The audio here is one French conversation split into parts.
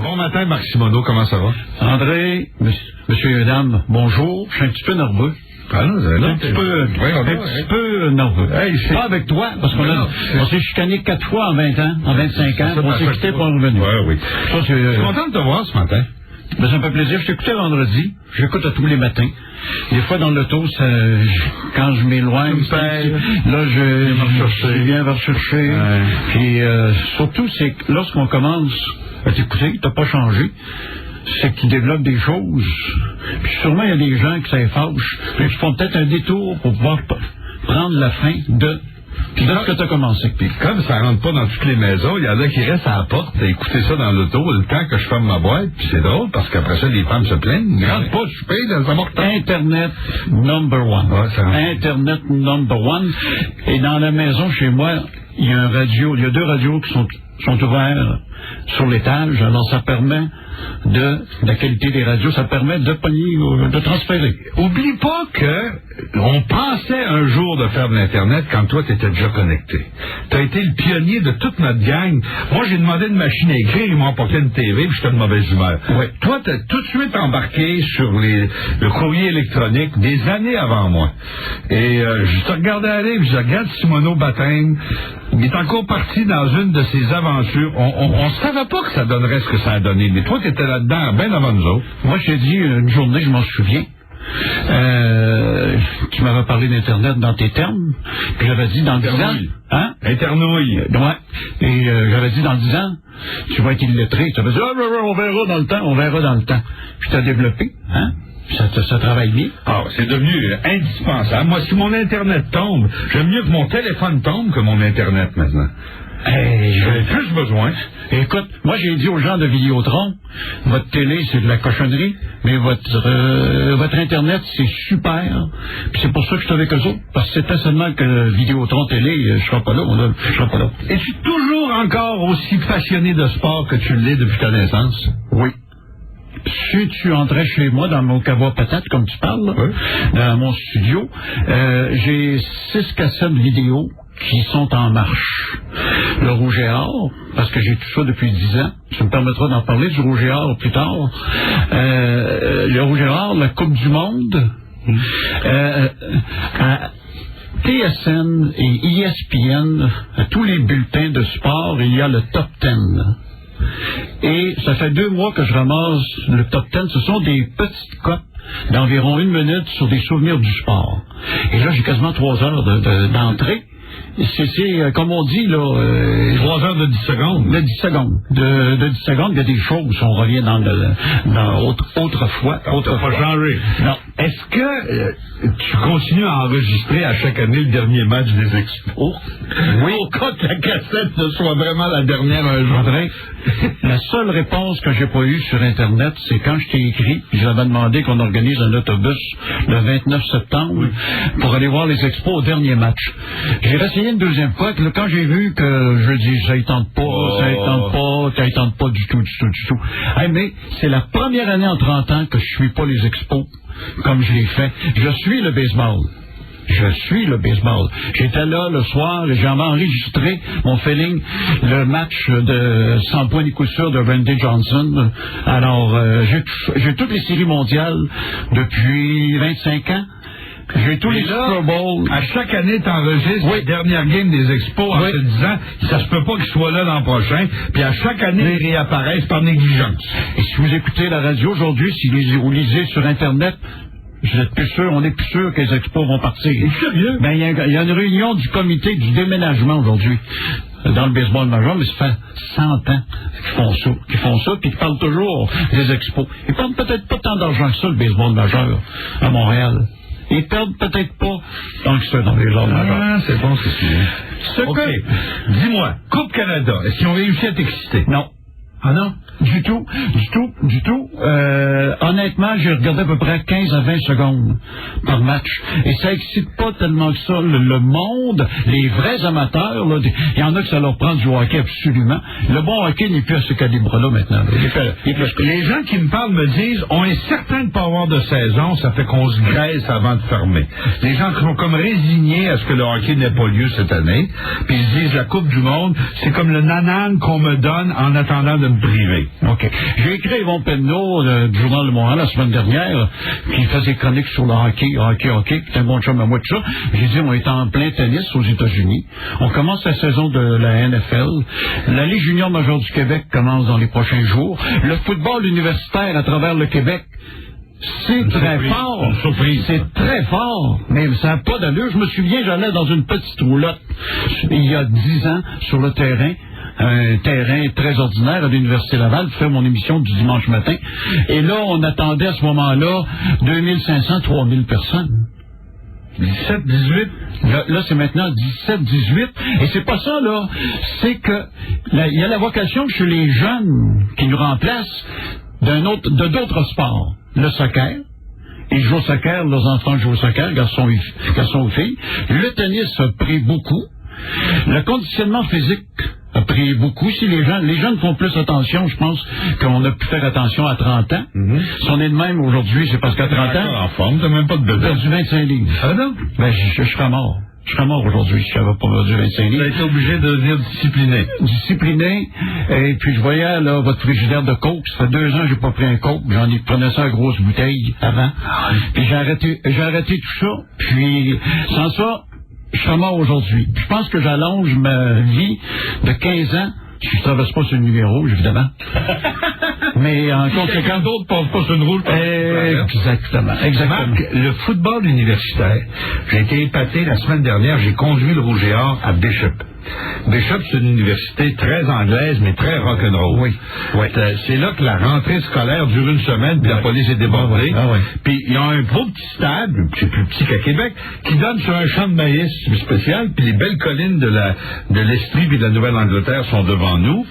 Bon matin, Marc Simoneau, comment ça va? André, monsieur et madame, bonjour. Je suis un petit peu nerveux. Ah non, un petit peu nerveux. Hey, pas avec toi, parce qu'on s'est chicané 4 fois en 20 ans, en 25 ans. On s'est quitté pour un revenu. Oui. Je suis content de te voir ce matin. Ben, ça me fait plaisir. Je t'écoutais vendredi. J'écoute à tous les matins. Des fois, dans l'auto, quand je m'éloigne, là, je viens vers chercher. Ouais. Puis, surtout, c'est que lorsqu'on commence à t'écouter, t'as pas changé. C'est que tu développes des choses. Puis sûrement, il y a des gens qui s'effâchent. Puis, ils font peut-être un détour pour pouvoir prendre la fin de ce que tu as commencé. Puis comme ça rentre pas dans toutes les maisons, il y en a qui restent à la porte à écouter ça dans l'auto le temps que je ferme ma boîte. Puis c'est drôle parce qu'après ça, les femmes se plaignent. Ils rentrent pas, je paye dans un Internet number one. Ouais, Internet number one. Et dans la maison, chez moi, il y a 2 radios qui sont ouverts sur l'étage. Alors, ça permet la qualité des radios, ça permet de transférer. Oublie pas que on pensait un jour de faire de l'Internet quand toi, tu étais déjà connecté. Tu as été le pionnier de toute notre gang. Moi, j'ai demandé une machine à écrire, ils m'ont apporté une TV, puis j'étais de mauvaise humeur. Ouais. Toi, tu as tout de suite embarqué sur le courrier électronique des années avant moi. Et je te regardais aller, puis je regarde Simoneau Baptême. Il est encore parti dans une de ses aventures. On savait pas que ça donnerait ce que ça a donné. Mais toi, tu étais là-dedans bien avant nous autres. Moi, je t'ai dit une journée, je m'en souviens. Tu m'avais parlé d'Internet dans tes termes. Puis j'avais dit dans 10 ans. Hein? Internouille. Ouais. Et j'avais dit dans 10 ans, tu vas être illettré. Tu avais dit, on verra dans le temps. Puis tu as développé. Hein? Ça travaille bien. Ah, c'est devenu indispensable. Moi, si mon Internet tombe, j'aime mieux que mon téléphone tombe que mon Internet maintenant. J'en ai plus besoin. Écoute, moi j'ai dit aux gens de Vidéotron, votre télé c'est de la cochonnerie, mais votre Internet c'est super. Puis c'est pour ça que je suis avec eux autres, parce que c'était seulement que Vidéotron télé, je serai pas là. Es-tu toujours encore aussi passionné de sport que tu l'es depuis ta naissance? Oui. Si tu entrais chez moi dans mon caveau à patates, comme tu parles, là, oui, dans mon studio, j'ai 6 cassettes vidéo qui sont en marche. Le Rouge et Or, parce que j'ai tout ça depuis 10 ans. Ça me permettra d'en parler du Rouge et Or plus tard. Le Rouge et Or, la Coupe du Monde, TSN et ESPN, à tous les bulletins de sport, il y a le Top 10. Et ça fait 2 mois que je ramasse le Top 10. Ce sont des petites cotes d'environ 1 minute sur des souvenirs du sport. Et là, j'ai quasiment 3 heures d'entrée. C'est comme on dit, là... 3 heures de 10 secondes. De 10 secondes. De 10 secondes, il y a des choses, on revient dans autrefois. Autrefois changé. Non. Est-ce que tu continues à enregistrer à chaque année le dernier match des Expos? Oui. Au cas que la cassette ne soit vraiment la dernière un jour. André, la seule réponse que j'ai pas eue sur Internet, c'est quand je t'ai écrit, puis j'avais demandé qu'on organise un autobus le 29 septembre pour aller voir les Expos au dernier match. J'ai essayé une deuxième fois, que quand j'ai vu que je dis ça y tente pas du tout. Hey, mais c'est la première année en 30 ans que je suis pas les Expos comme je l'ai fait. Je suis le baseball. J'étais là le soir et j'ai enregistré mon feeling, le match de 100 points de coup sûr de Randy Johnson. Alors, j'ai toutes les séries mondiales depuis 25 ans. J'ai tous les Super Bowls. À chaque année, t'enregistres les dernières games des Expos en te disant ça se peut pas qu'ils soient là l'an prochain. Puis à chaque année, ils réapparaissent par négligence. Et si vous écoutez la radio aujourd'hui, si vous lisez sur Internet, vous êtes plus sûr, on est plus sûr que les Expos vont partir. C'est sérieux? Ben, il y a une réunion du comité du déménagement aujourd'hui. Dans le baseball majeur, mais ça fait 100 ans qu'ils font ça, puis qu'ils parlent toujours des Expos. Ils perdent peut-être pas tant d'argent que ça, le baseball majeur, à Montréal. Ils perdent peut-être pas tant que ça dans les ordres majeurs. Ah, c'est bon, c'est sûr. OK. Dis-moi, Coupe Canada, est-ce qu'ils ont réussi à t'exciter? Non. Ah non? Du tout. Honnêtement, j'ai regardé à peu près 15 à 20 secondes par match. Et ça excite pas tellement que ça le monde, les vrais amateurs. Il y en a que ça leur prend du hockey absolument. Le bon hockey n'est plus à ce calibre-là maintenant. Les gens qui me parlent me disent on est certain de ne pas avoir de saison, ça fait qu'on se graisse avant de fermer. Les gens qui sont comme résignés à ce que le hockey n'ait pas lieu cette année, puis ils se disent la Coupe du Monde, c'est comme le nanan qu'on me donne en attendant de me priver. OK. J'ai écrit à Yvon Penneau du Journal de Montréal la semaine dernière, qui faisait chronique sur le hockey, qui est un bon chum à moi de ça. J'ai dit, on est en plein tennis aux États-Unis. On commence la saison de la NFL. La Ligue junior majeure du Québec commence dans les prochains jours. Le football universitaire à travers le Québec, c'est très fort. C'est très fort. Mais ça n'a pas d'allure. Je me souviens, j'allais dans une petite roulotte il y a 10 ans sur le terrain. Un terrain très ordinaire à l'Université Laval pour faire mon émission du dimanche matin. Et là, on attendait à ce moment-là 2500, 3000 personnes. 17, 18. Là, c'est maintenant 17, 18. Et c'est pas ça, là. C'est que il y a la vocation chez les jeunes qui nous remplacent de d'autres sports. Le soccer. Ils jouent au soccer, leurs enfants jouent au soccer, garçons ou filles. Le tennis a pris beaucoup. Le conditionnement physique a pris beaucoup. Si les jeunes font plus attention, je pense qu'on a pu faire attention à 30 ans. Si on est de même aujourd'hui, c'est parce qu'à 30 ans... en forme, t'as même pas de bébé. J'ai perdu 25 livres. Ah non? Ben, je serais mort. Je serais mort aujourd'hui si j'avais pas perdu 25 livres. Tu as été obligé de devenir discipliné. Discipliné. Et puis je voyais là votre frigidaire de coke. Ça fait 2 ans que j'ai pas pris un coke. Prenais ça à grosse bouteille avant. Puis j'ai arrêté tout ça. Puis sans ça, je serais mort aujourd'hui. Je pense que j'allonge ma vie de 15 ans. Si je ne traverse pas ce numéro, évidemment. Mais en conséquence... d'autres ne passent pas sur une route. Exactement. Marc, le football universitaire, j'ai été épaté la semaine dernière, j'ai conduit le Rouge et Or à Bishop. Bishop, c'est une université très anglaise, mais très rock'n'roll. Oui. C'est là que la rentrée scolaire dure une semaine, puis la police est débordée. Puis il y a un beau petit stade, c'est plus petit qu'à Québec, qui donne sur un champ de maïs spécial, puis les belles collines de l'Estrie et de la Nouvelle-Angleterre sont devant nous.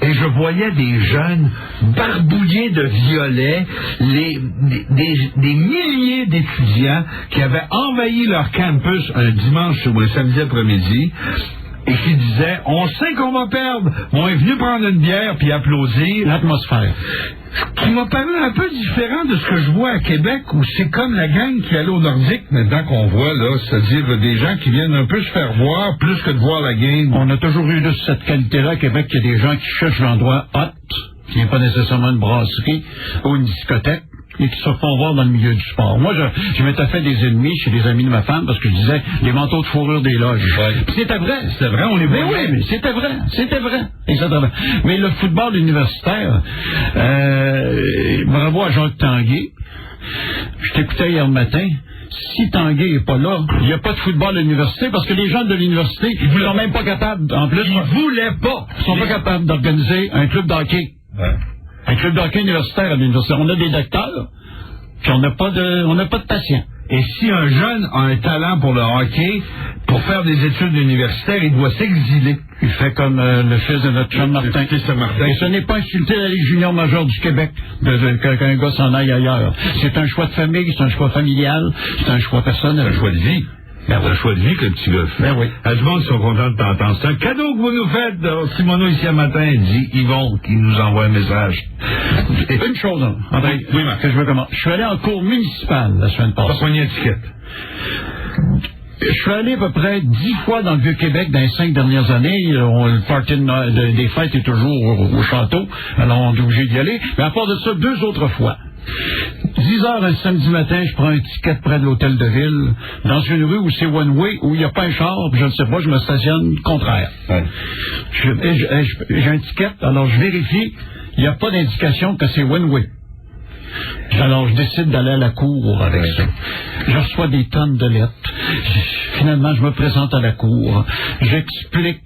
Et je voyais des jeunes barbouillés de violets, des milliers d'étudiants qui avaient envahi leur campus un dimanche ou un samedi après-midi, et qui disaient, on sait qu'on va perdre, on est venu prendre une bière puis applaudir. L'atmosphère. Qui m'a paru un peu différent de ce que je vois à Québec, où c'est comme la gang qui allait au Nordique, maintenant qu'on voit, là, c'est-à-dire des gens qui viennent un peu se faire voir, plus que de voir la game. On a toujours eu de cette qualité-là à Québec, qu'il y a des gens qui cherchent l'endroit hot, qui n'est pas nécessairement une brasserie ou une discothèque, et qui se font voir dans le milieu du sport. Moi, je m'étais fait des ennemis chez des amis de ma femme parce que je disais les manteaux de fourrure des loges. Puis c'était vrai. C'est vrai, on les voit. Mais oui, mais c'était vrai. Exactement. Mais le football universitaire, bravo à Jacques Tanguay. Je t'écoutais hier matin. Si Tanguay n'est pas là, il n'y a pas de football à l'université parce que les gens de l'université, ils ne sont même pas capables, en plus. Ils voulaient pas. Ils sont pas capables d'organiser un club d'hockey. Ouais. Un club d'hockey universitaire à l'université. On a des docteurs, puis on n'a pas de patients. Et si un jeune a un talent pour le hockey, pour faire des études universitaires, il doit s'exiler. Il fait comme le fils de notre chum Martin. Et ce n'est pas insulter la Ligue junior majeure du Québec qu'un gars s'en aille ailleurs. C'est un choix de famille, c'est un choix familial, c'est un choix personnel. C'est un choix de vie. C'est un choix de vie que le petit gars fait. Ben oui. À tout le monde, ils sont contents de t'entendre. C'est un cadeau que vous nous faites. Simono, ici, un matin, dit Yvon, qui nous envoie un message. Une chose, André, oui, Marc. que je veux commencer. Je suis allé en cours municipal la semaine passée. Pas soigner l'étiquette. Je suis allé à peu près 10 fois dans le Vieux-Québec dans les 5 dernières années. Le party des fêtes est toujours au château, alors on est obligé d'y aller. Mais à part de ça, 2 autres fois. 10 heures un samedi matin, je prends un ticket près de l'hôtel de ville, dans une rue où c'est one-way, où il n'y a pas un char, puis je ne sais pas, je me stationne contraire. Ouais. J'ai un ticket, alors je vérifie, il n'y a pas d'indication que c'est one-way. Alors je décide d'aller à la cour avec ça. Je reçois des tonnes de lettres. Finalement, je me présente à la cour. J'explique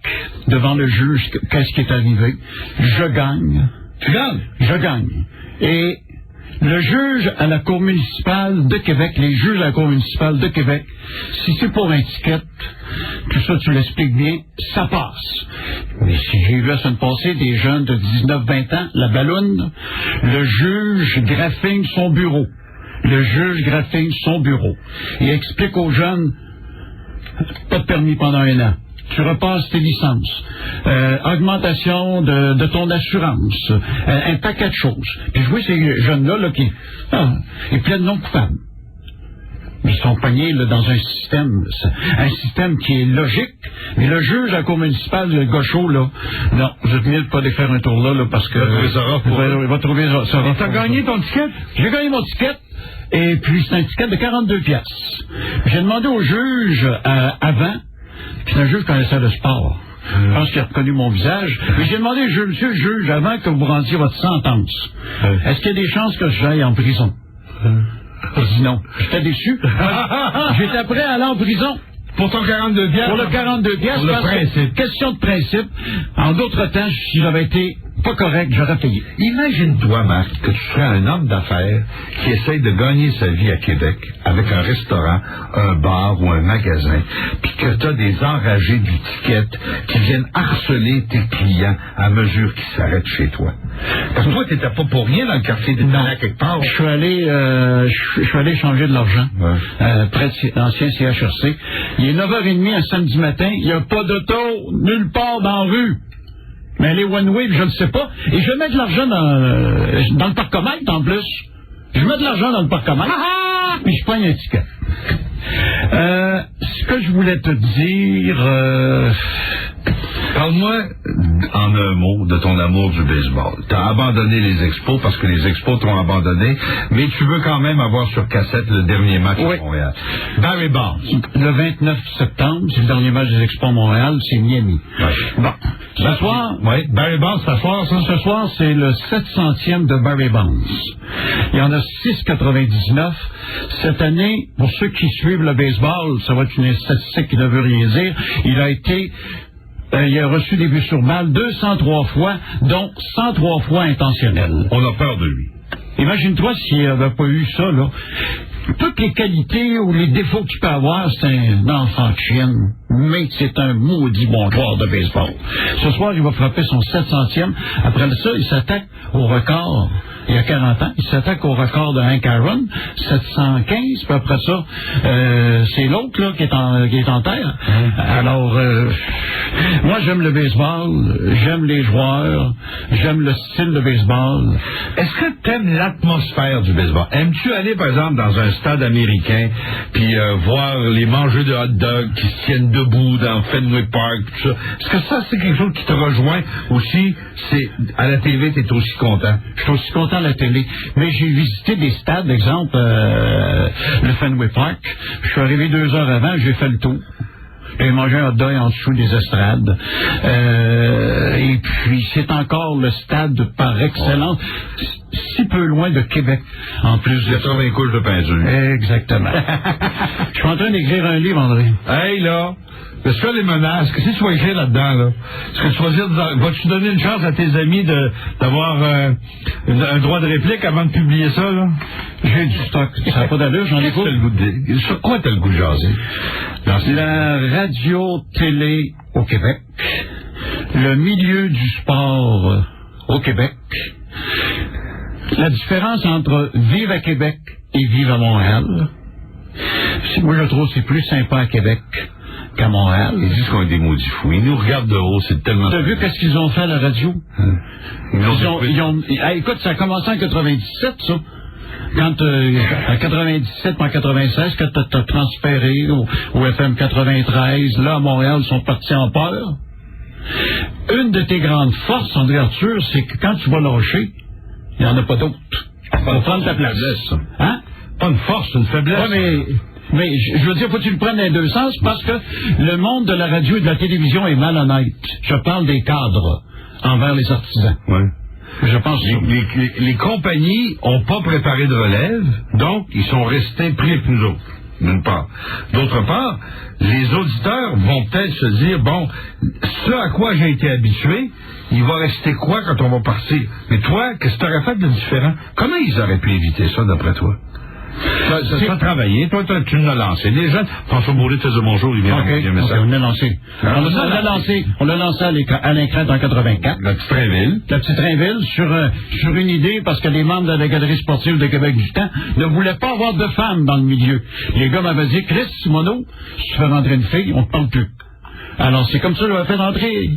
devant le juge qu'est-ce qui est arrivé. Je gagne. Tu gagnes? Je gagne. Et le juge à la Cour municipale de Québec, les juges à la Cour municipale de Québec, si c'est pour un ticket, tout ça tu l'expliques bien, ça passe. Mais si j'ai vu la semaine passée des jeunes de 19-20 ans, la balloune, le juge graffigne son bureau. Le juge graffigne son bureau. Il explique aux jeunes, pas de permis pendant 1 an. Tu repasses tes licences, augmentation de ton assurance, un paquet de choses. Puis je vois ces jeunes-là qui ils plaident non coupables. Ils sont pognés là, dans un système qui est logique, mais le juge à la cour municipale de Gaucho, là, non, je te de pas de faire un tour là, parce que... Il va trouver ça. T'as gagné ton ticket? J'ai gagné mon ticket, et puis c'est un ticket de 42 piastres. J'ai demandé au juge avant, puis le juge connaissait le sport. Je pense qu'il a reconnu mon visage. Mais j'ai demandé, monsieur le juge, avant que vous rendiez votre sentence, est-ce qu'il y a des chances que j'aille en prison? Il dit non. J'étais déçu. J'étais prêt à aller en prison. Pour ton 42 piastres? Pour le 42 piastres, parce que c'est une question de principe. En d'autres temps, si j'avais été pas correct, j'aurais payé. Imagine-toi, Marc, que tu serais un homme d'affaires qui essaye de gagner sa vie à Québec avec un restaurant, un bar ou un magasin, puis que tu as des enragés d'étiquettes qui viennent harceler tes clients à mesure qu'ils s'arrêtent chez toi. Parce que toi, t'étais pas pour rien dans le quartier des Talents quelque part. Je suis allé changer de l'argent près de l'ancien CHRC. Il est 9h30 un samedi matin, il n'y a pas d'auto nulle part dans la rue. Mais elle est one-way, je ne sais pas. Et je vais mettre de l'argent dans le parcomètre, en plus. Je mets de l'argent dans le parcomètre, puis je pogne un ticket. Ce que je voulais te dire... Parle-moi en un mot de ton amour du baseball. Tu as abandonné les expos parce que les expos t'ont abandonné, mais tu veux quand même avoir sur cassette le dernier match à Montréal. Barry Bonds. Le 29 septembre, c'est le dernier match des expos à Montréal, c'est Miami. Ouais. Bon. Ce soir... Oui, Barry Bonds, ce soir, ça? Ce soir, c'est le 700e de Barry Bonds. Il y en a 6,99. Cette année, pour ceux qui suivent le baseball, ça va être une statistique qui ne veut rien dire, il a reçu des buts sur balle 203 fois, dont 103 fois intentionnels. On a peur de lui. Imagine-toi s'il n'avait pas eu ça, là. Toutes les qualités ou les défauts qu'il peut avoir, c'est un enfant de chienne, mais c'est un maudit bon joueur de baseball. Ce soir, il va frapper son 700e. Après ça, il s'attaque au record. Il y a 40 ans, il s'attaque au record de Hank Aaron, 715, puis après ça, c'est l'autre là qui est en terre. Alors, moi j'aime le baseball, j'aime les joueurs, j'aime le style de baseball. Est-ce que tu aimes l'atmosphère du baseball? Aimes-tu aller, par exemple, dans un stade américain, puis voir les mangeurs de hot dog qui se tiennent debout dans Fenway Park, tout ça? Est-ce que ça, c'est quelque chose qui te rejoint aussi? C'est à la TV, tu es aussi content? Je suis aussi content à la télé. Mais j'ai visité des stades, exemple, le Fenway Park. Je suis arrivé 2 heures avant, j'ai fait le tour. J'ai mangé un hot dog en dessous des estrades. Et puis, c'est encore le stade par excellence, si peu loin de Québec, en plus de 80 couches de peinture. Exactement. Je suis en train d'écrire un livre, André. Hey, là! Est-ce que les menaces, qu'est-ce que tu vas écrire là-dedans, là? Est-ce que tu vas dire, vas-tu donner une chance à tes amis d'avoir un droit de réplique avant de publier ça, là? J'ai du stock. Ça n'a pas d'allure, j'en ai pas. Sur quoi t'as le goût de jaser? La radio-télé au Québec, le milieu du sport au Québec, la différence entre vivre à Québec et vivre à Montréal. Moi, je trouve que c'est plus sympa à Québec qu'à Montréal. Ils disent qu'on est des maudits fous. Ils nous regardent de haut, c'est tellement... T'as vu qu'est-ce qu'ils ont fait à la radio? Écoute, ça a commencé en 97, ça. Quand, en 97, en 96, quand t'as transféré au FM 93, là, à Montréal, ils sont partis en peur. Une de tes grandes forces, André Arthur, c'est que quand tu vas lâcher, il n'y en a pas d'autres. Pour prendre ta place. Ça. Hein? Pas une force, une faiblesse. Ouais, mais je veux dire, faut que tu le prennes dans les deux sens, parce que le monde de la radio et de la télévision est malhonnête. Je parle des cadres envers les artisans. Oui. Je pense les compagnies n'ont pas préparé de relève, donc ils sont restés pris avec nous autres, d'une part. D'autre part, les auditeurs vont peut-être se dire, bon, ce à quoi j'ai été habitué, il va rester quoi quand on va partir? Mais toi, qu'est-ce que tu aurais fait de différent? Comment ils auraient pu éviter ça, d'après toi? Ça a travaillé. Toi, tu l'as lancé. Les jeunes, François Bourré te faisait bonjour, il vient d'envoyer un message. On l'a lancé. On l'a lancé à l'incrète en 84. La petite Trainville. La petite Trainville, sur une idée, parce que les membres de la Galerie sportive de Québec du temps ne voulaient pas avoir de femmes dans le milieu. Les gars m'avaient dit, Chris Simoneau, si tu fais rentrer une fille, on te parle plus. Alors, c'est comme ça que j'avais fait rentrer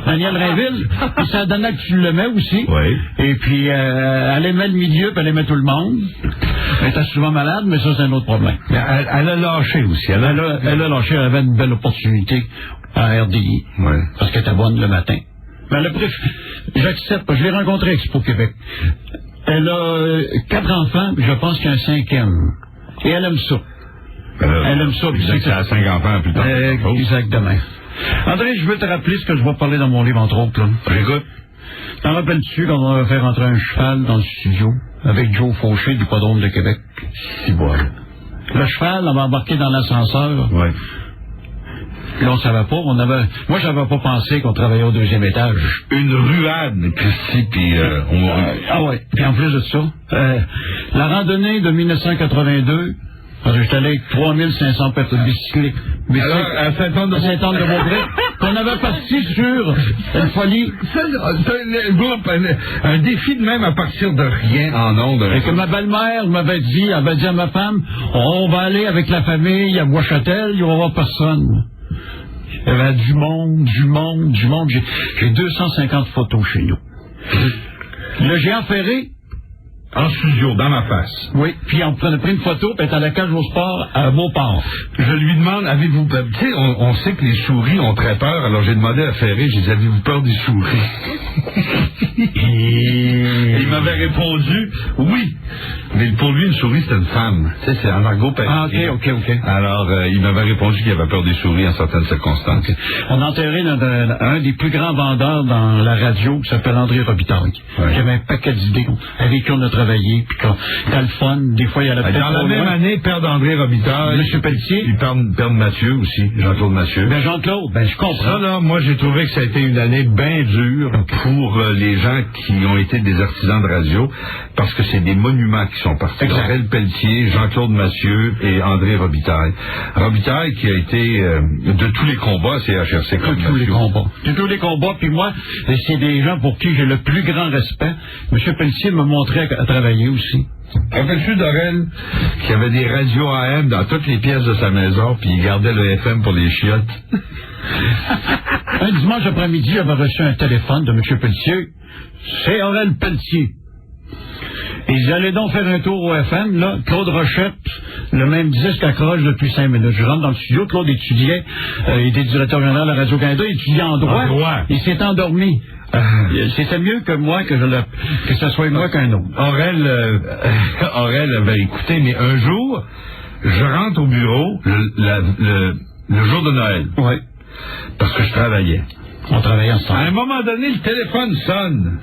Daniel Rainville. Puis ça donnait que tu le mets aussi. Oui. Et puis, elle aimait le milieu, puis elle aimait tout le monde. Elle était souvent malade, mais ça, c'est un autre problème. Elle a lâché aussi. Elle a lâché, elle avait une belle opportunité à RDI. Oui. Parce qu'elle était bonne le matin. Mais le bref, j'accepte. Je l'ai rencontrée à Expo Québec. Elle a 4 enfants, puis je pense qu'il y a un 5e. Et elle aime ça. Elle aime ça. Elle a 5 enfants plus tard. Exactement. André, je veux te rappeler ce que je vais parler dans mon livre, entre autres. J'écoute. T'en rappelles-tu quand on va faire entrer un cheval dans le studio avec Joe Fauché du Hippodrome de Québec? Si bon. Le cheval, on va embarquer dans l'ascenseur. Oui. Là, on savait pas. Moi, j'avais pas pensé qu'on travaillait au 2e étage. Une ruade, Christy, puis Ah ouais. Puis en plus de ça, la randonnée de 1982, parce que j'étais allé avec 3500 bicyclettes. Alors, à Saint-Anne-de-Beaupré, qu'on avait parti sur une folie. Un défi de même à partir de rien en ondes. Et que ma belle-mère m'avait dit à ma femme, on va aller avec la famille à Bois-Châtel, il va y avoir personne. Il y avait du monde. J'ai 250 photos chez nous. Le géant Ferré. En studio, dans ma face. Oui, puis on pris une photo, puis elle est à la cage au sport à Beauport. Je lui demande, avez-vous... Tu sais, on sait que les souris ont très peur, alors j'ai demandé à Ferré, j'ai dit, avez-vous peur des souris? Et il m'avait répondu, oui. Mais pour lui, une souris, c'est une femme. Tu sais, c'est en argot papier. Ah, ok. Alors, il m'avait répondu qu'il avait peur des souris en certaines circonstances. Okay. On a enterré un des plus grands vendeurs dans la radio, qui s'appelle André Robitaille. Ouais. J'avais un paquet d'idées avec qui on a travaillé, puis quand t'as le fun, des fois, il y a la dans la même année, père d'André Robitaille. M. Pelletier. Puis père de Mathieu aussi, Jean-Claude Mathieu. Ben, Jean-Claude, je comprends. Ça, là, moi, j'ai trouvé que ça a été une année bien dure pour les gens qui ont été des artisans de radio, parce que c'est des monuments qui sont partis. Aurel Pelletier, Jean-Claude Mathieu et André Robitaille. Robitaille qui a été de tous les combats à CHRC. De tous les combats, puis moi, c'est des gens pour qui j'ai le plus grand respect. M. Pelletier me montrait à travailler aussi. Rappelles-tu d'Aurel qui avait des radios AM dans toutes les pièces de sa maison, puis il gardait le FM pour les chiottes? Un dimanche après-midi, j'avais reçu un téléphone de M. Pelletier. C'est Aurel Pelletier. Ils allaient donc faire un tour au FM, là. Claude Rochette, le même disque accroche depuis 5 minutes. Je rentre dans le studio, Claude étudiait, il était directeur général de la Radio-Canada, il étudiait en droit. Il s'est endormi. C'était mieux que moi, que ce soit moi qu'un autre. Aurel avait écouté, mais un jour, je rentre au bureau, le jour de Noël. Oui. Parce que je travaillais. On travaillait ensemble. À un moment donné, le téléphone sonne.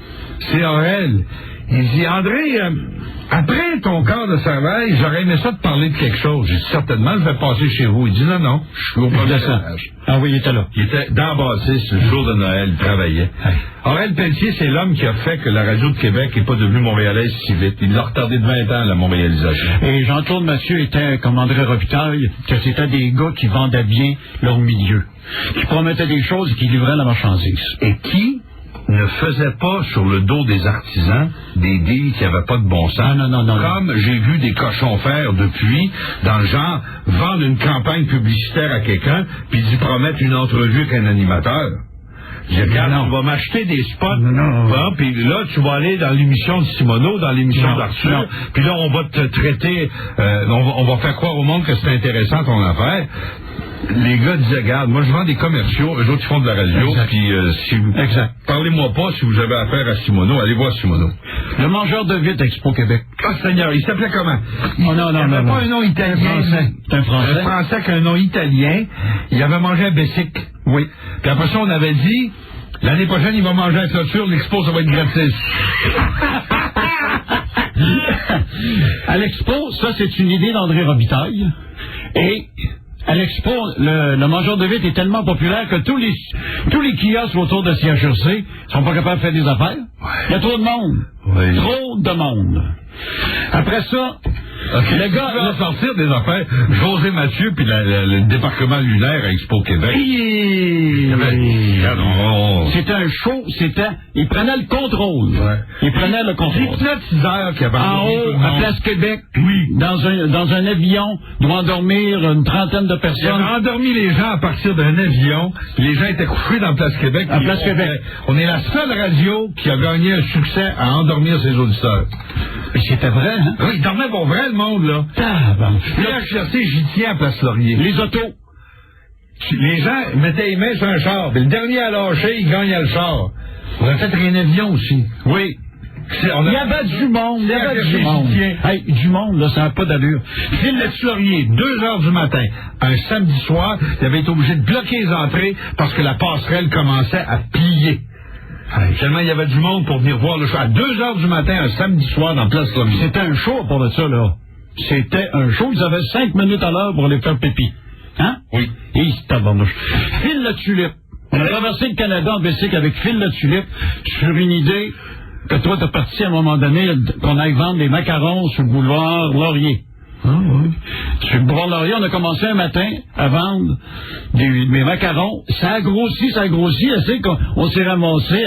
C'est Aurel. Il dit, André, après ton quart de travail, j'aurais aimé ça te parler de quelque chose. J'ai dit, certainement, je vais passer chez vous. Il dit, non, je suis au premier étage. Ah oui, il était là. Il était dans la bâtisse, le jour de Noël, il travaillait. Aurel Pelletier, c'est l'homme qui a fait que la radio de Québec n'est pas devenue montréalaise si vite. Il l'a retardé de 20 ans, la montréalisation. Et Jean-Claude Mathieu était, comme André Robitaille, que c'était des gars qui vendaient bien leur milieu, qui promettaient des choses et qui livraient la marchandise. Et qui ne faisait pas sur le dos des artisans des deals qui n'avaient pas de bon sens. Non. Comme j'ai vu des cochons faire depuis, dans le genre, vendre une campagne publicitaire à quelqu'un, puis d'y promettre une entrevue avec un animateur. Je dis, regarde, on va m'acheter des spots, puis là, tu vas aller dans l'émission de Simoneau, dans l'émission d'Arthur, puis là, on va te traiter, on va faire croire au monde que c'est intéressant ton affaire. Les gars disaient, regarde, moi je vends des commerciaux, eux autres ils font de la radio, puis si vous... Parlez-moi pas si vous avez affaire à Simoneau, allez voir Simoneau. Le mangeur de vitre Expo Québec. Ah Seigneur, il s'appelait comment? Non. Il n'avait pas un nom italien. C'est un Français. Un Français qui a un nom italien. Il avait mangé un Bessic. Oui. Puis après ça, on avait dit, l'année prochaine, il va manger un clôture, l'expo, ça va être gratis. À l'expo, ça c'est une idée d'André Robitaille. Et à l'expo, le mangeur de vitre est tellement populaire que tous les kiosques autour de CHRC sont pas capables de faire des affaires. Il y a trop de monde. Oui. Trop de monde. Après ça, Okay. Le gars va sortir des affaires. José Mathieu puis le débarquement lunaire à Expo Québec. C'était un show, il prenait le contrôle. Ouais. Il prenait le contrôle. L'hypnotiseur qui avait en haut, à Place Québec, oui, dans un avion, doit endormir une trentaine de personnes. Il avait endormi les gens à partir d'un avion. Les gens étaient couchés dans Place Québec. À Place Québec. On est la seule radio qui a gagné un succès à endormir ses auditeurs. Mais c'était vrai, hein? Oui, il dormait pour vrai, le monde, là. Le HRC, j'y tiens à Place Laurier. Les autos. Les gens mettaient les mains sur un char. Mais le dernier à lâcher, il gagnait le char. On a fait un avion aussi. Oui. Il y avait du monde. Il y avait du monde. Hey, du monde, là, ça n'a pas d'allure. Phil Laurier, 2h du matin, un samedi soir, il avait été obligé de bloquer les entrées parce que la passerelle commençait à plier. Tellement il y avait du monde pour venir voir le show. À 2h du matin, un samedi soir, dans Place Laurier. C'était un show pour ça, là. C'était un show. Ils avaient 5 minutes à l'heure pour les faire pipi. Hein? Oui. Et tabarnouche. Phil la Tulipe. On a traversé le Canada en bicycle avec Phil la Tulipe sur une idée que toi, t'as parti à un moment donné qu'on aille vendre des macarons sur le boulevard Laurier. Ah, oui. Sur le boulevard Laurier, on a commencé un matin à vendre des macarons. Ça a grossi, assez qu'on s'est ramassé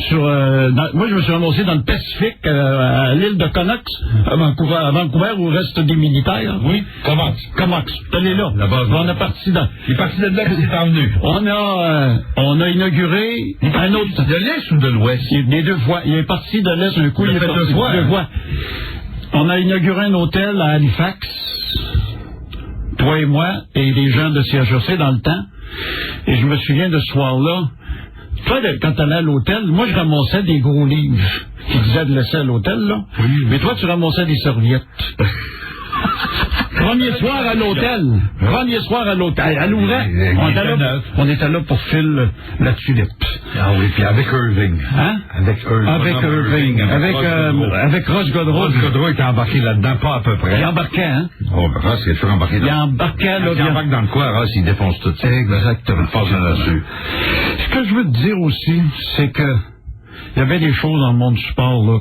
sur... moi, je me suis ramassé dans le Pacifique, à l'île de Comox, à Vancouver, où restent des militaires. Oui, Comox. T'es là. On est parti dans... Il est parti de là, c'est envenu. On a inauguré un autre... De l'Est ou de l'Ouest? Les deux fois. Il est parti de l'Est un coup, il est parti deux fois. On a inauguré un hôtel à Halifax, toi et moi, et les gens de CHRC dans le temps. Et je me souviens de ce soir-là. Toi, quand t'allais à l'hôtel, moi, je ramassais des gros livres qui disaient de laisser à l'hôtel, là. Oui. Mais toi, tu ramassais des serviettes. Premier soir à l'hôtel. À l'ouvert, on était là pour Phil la Tulipe. Ah oui, puis avec Irving. Hein? Avec Irving. Avec Ross Godreau. Ross Godreau était embarqué là-dedans, pas à peu près. Il embarquait, hein? Oh, ben Ross, il est toujours embarqué là. Il embarquait, là. Il embarque dans le coin, Ross, il défonce tout ça. Exactement. Il passe là-dessus. Ce que je veux te dire aussi, c'est que il y avait des choses dans le monde du sport, là,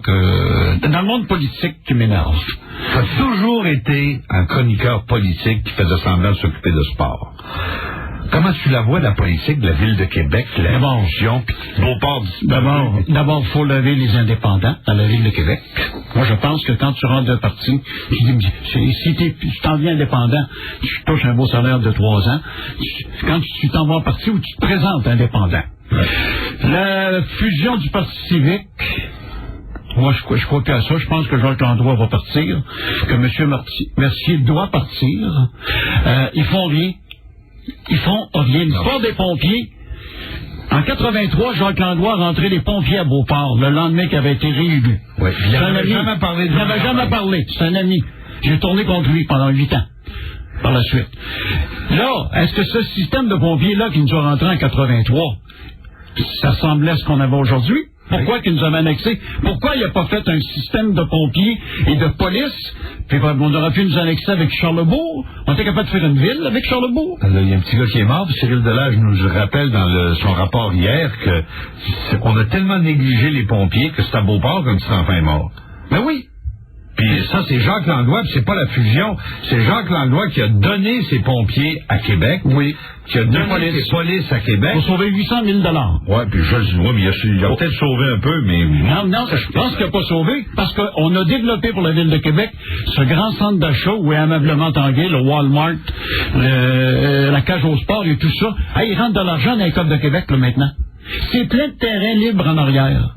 dans le monde politique qui m'énervent. Tu as toujours été un chroniqueur politique qui faisait semblant de s'occuper de sport. Comment tu la vois, la politique de la Ville de Québec, la révolution, puis Beauport? D'abord, il faut lever les indépendants dans la Ville de Québec. Moi, je pense que quand tu rentres d'un parti, si tu t'en viens indépendant, tu touches un beau salaire de 3 ans. Quand tu t'en vas en parti où tu te présentes indépendant. La fusion du Parti civique, moi, je crois qu'à ça, je pense que Jacques Landroit va partir, que M. Mercier doit partir. Ils font rien. Ils font rien. L'histoire des pompiers. En 83, Jacques Landroit a rentré les pompiers à Beauport, le lendemain qu'il avait été réélu. Oui, il n'avait jamais parlé. C'est un ami. J'ai tourné contre lui pendant 8 ans. Par la suite. Là, est-ce que ce système de pompiers-là qui nous a rentré en 83, ça ressemblait à ce qu'on avait aujourd'hui? Pourquoi qu'il nous avait annexé? Pourquoi il n'a pas fait un système de pompiers et de police? Puis on aurait pu nous annexer avec Charlebourg. On était capable de faire une ville avec Charlebourg. Il y a un petit gars qui est mort, puis Cyril Delage nous rappelle dans son rapport hier qu'on a tellement négligé les pompiers que c'est à Beauport qu'un petit enfant est mort. Ben oui. Puis ça, c'est Jacques Langlois, puis c'est pas la fusion. C'est Jacques Langlois qui a donné ses pompiers à Québec. Oui. Qui a donné ses polices à Québec. Pour sauver 800 000 $. Ouais, puis mais il a peut-être sauvé un peu, mais... Non, je pense qu'il n'a pas sauvé, parce qu'on a développé pour la Ville de Québec ce grand centre d'achat où est aimablement tangué, le Walmart, la cage au sport et tout ça. Ah, ils rentrent de l'argent dans les coffres de Québec, là, maintenant. C'est plein de terrains libres en arrière,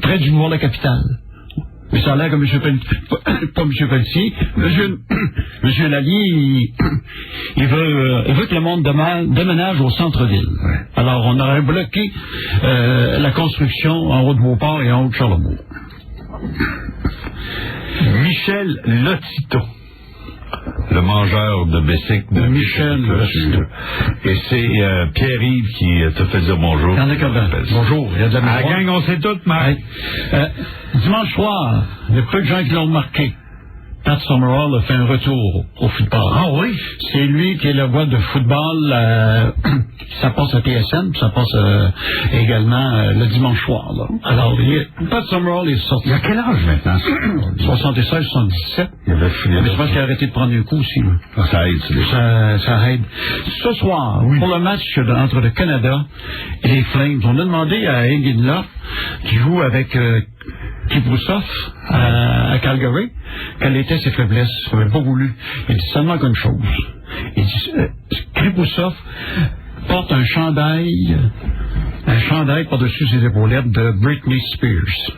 près du boulevard de la Capitale. Mais ça a l'air que pas M. Pelletier, M. Lallier, il veut que le monde déménage au centre-ville. Ouais. Alors, on aurait bloqué la construction en haut de Beauport et en haut de Charlebourg. Michel Lotito, le mangeur de Bessic de Michel Lotito. Et c'est Pierre-Yves qui te fait dire bonjour. Bonjour, il y a de la mémoire. La gang, on sait tout, Marc. Dimanche soir, il y a peu de gens qui l'ont remarqué. Pat Summerall a fait un retour au football. Ah oui? C'est lui qui est la voix de football. Ça passe à TSN, ça passe également le dimanche soir. Là. Alors, Pat Summerall est sorti. Il a quel âge maintenant? 76, 77. Mais je pense qu'il a arrêté de prendre un coup aussi. Là. Ça aide, ça aide. Ce soir, pour le match entre le Canada et les Flames, on a demandé à Eginla, qui joue avec Kiprusoff à Calgary, quelles étaient ses faiblesses. Il n'avait pas voulu. Il dit seulement qu'une chose. Il dit Kiprusoff porte un chandail par-dessus ses épaulettes de Britney Spears.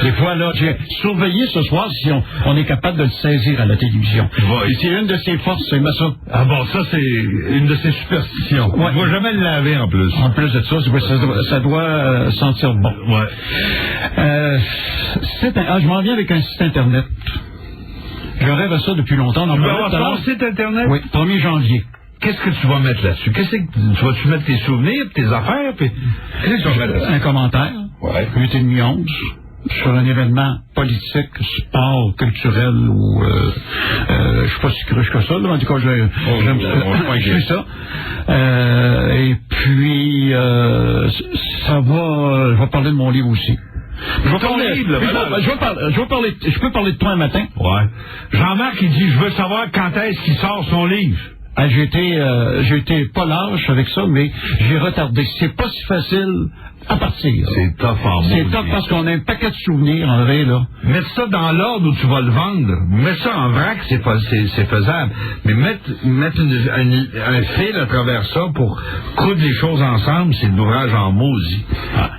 Des fois, là, j'ai surveillé ce soir si on est capable de le saisir à la télévision. Ouais. Et c'est une de ses forces, c'est ça. Ah bon, ça, c'est une de ses superstitions. Ouais. Il ne va jamais le laver, en plus. En plus de ça doit sentir bon. Ouais. Je m'en viens avec un site Internet. Je rêve à ça depuis longtemps. Tu vas avoir ton site Internet? Oui, 1er janvier. Qu'est-ce que tu vas mettre là-dessus? Tu vas-tu mettre tes souvenirs, tes affaires? Qu'est-ce que tu vas mettre là-dessus? Un commentaire. Ouais. 8h30, 11. Sur un événement politique, sport, culturel ou je suis pas si cruche que ça, là, en tout cas je fais ça. Et puis je vais parler de mon livre aussi. Je peux parler de toi un matin. Ouais. Jean-Marc, il dit, je veux savoir quand est-ce qu'il sort son livre. Ah, j'ai été pas lâche avec ça, mais j'ai retardé. C'est pas si facile à partir. C'est tough en mots. C'est tough parce qu'on a un paquet de souvenirs, en vrai, là. Mettre ça dans l'ordre où tu vas le vendre. Mettre ça en vrac, c'est faisable. Mais mettre un fil à travers ça pour coudre les choses ensemble, c'est de l'ouvrage en maudit. Ah.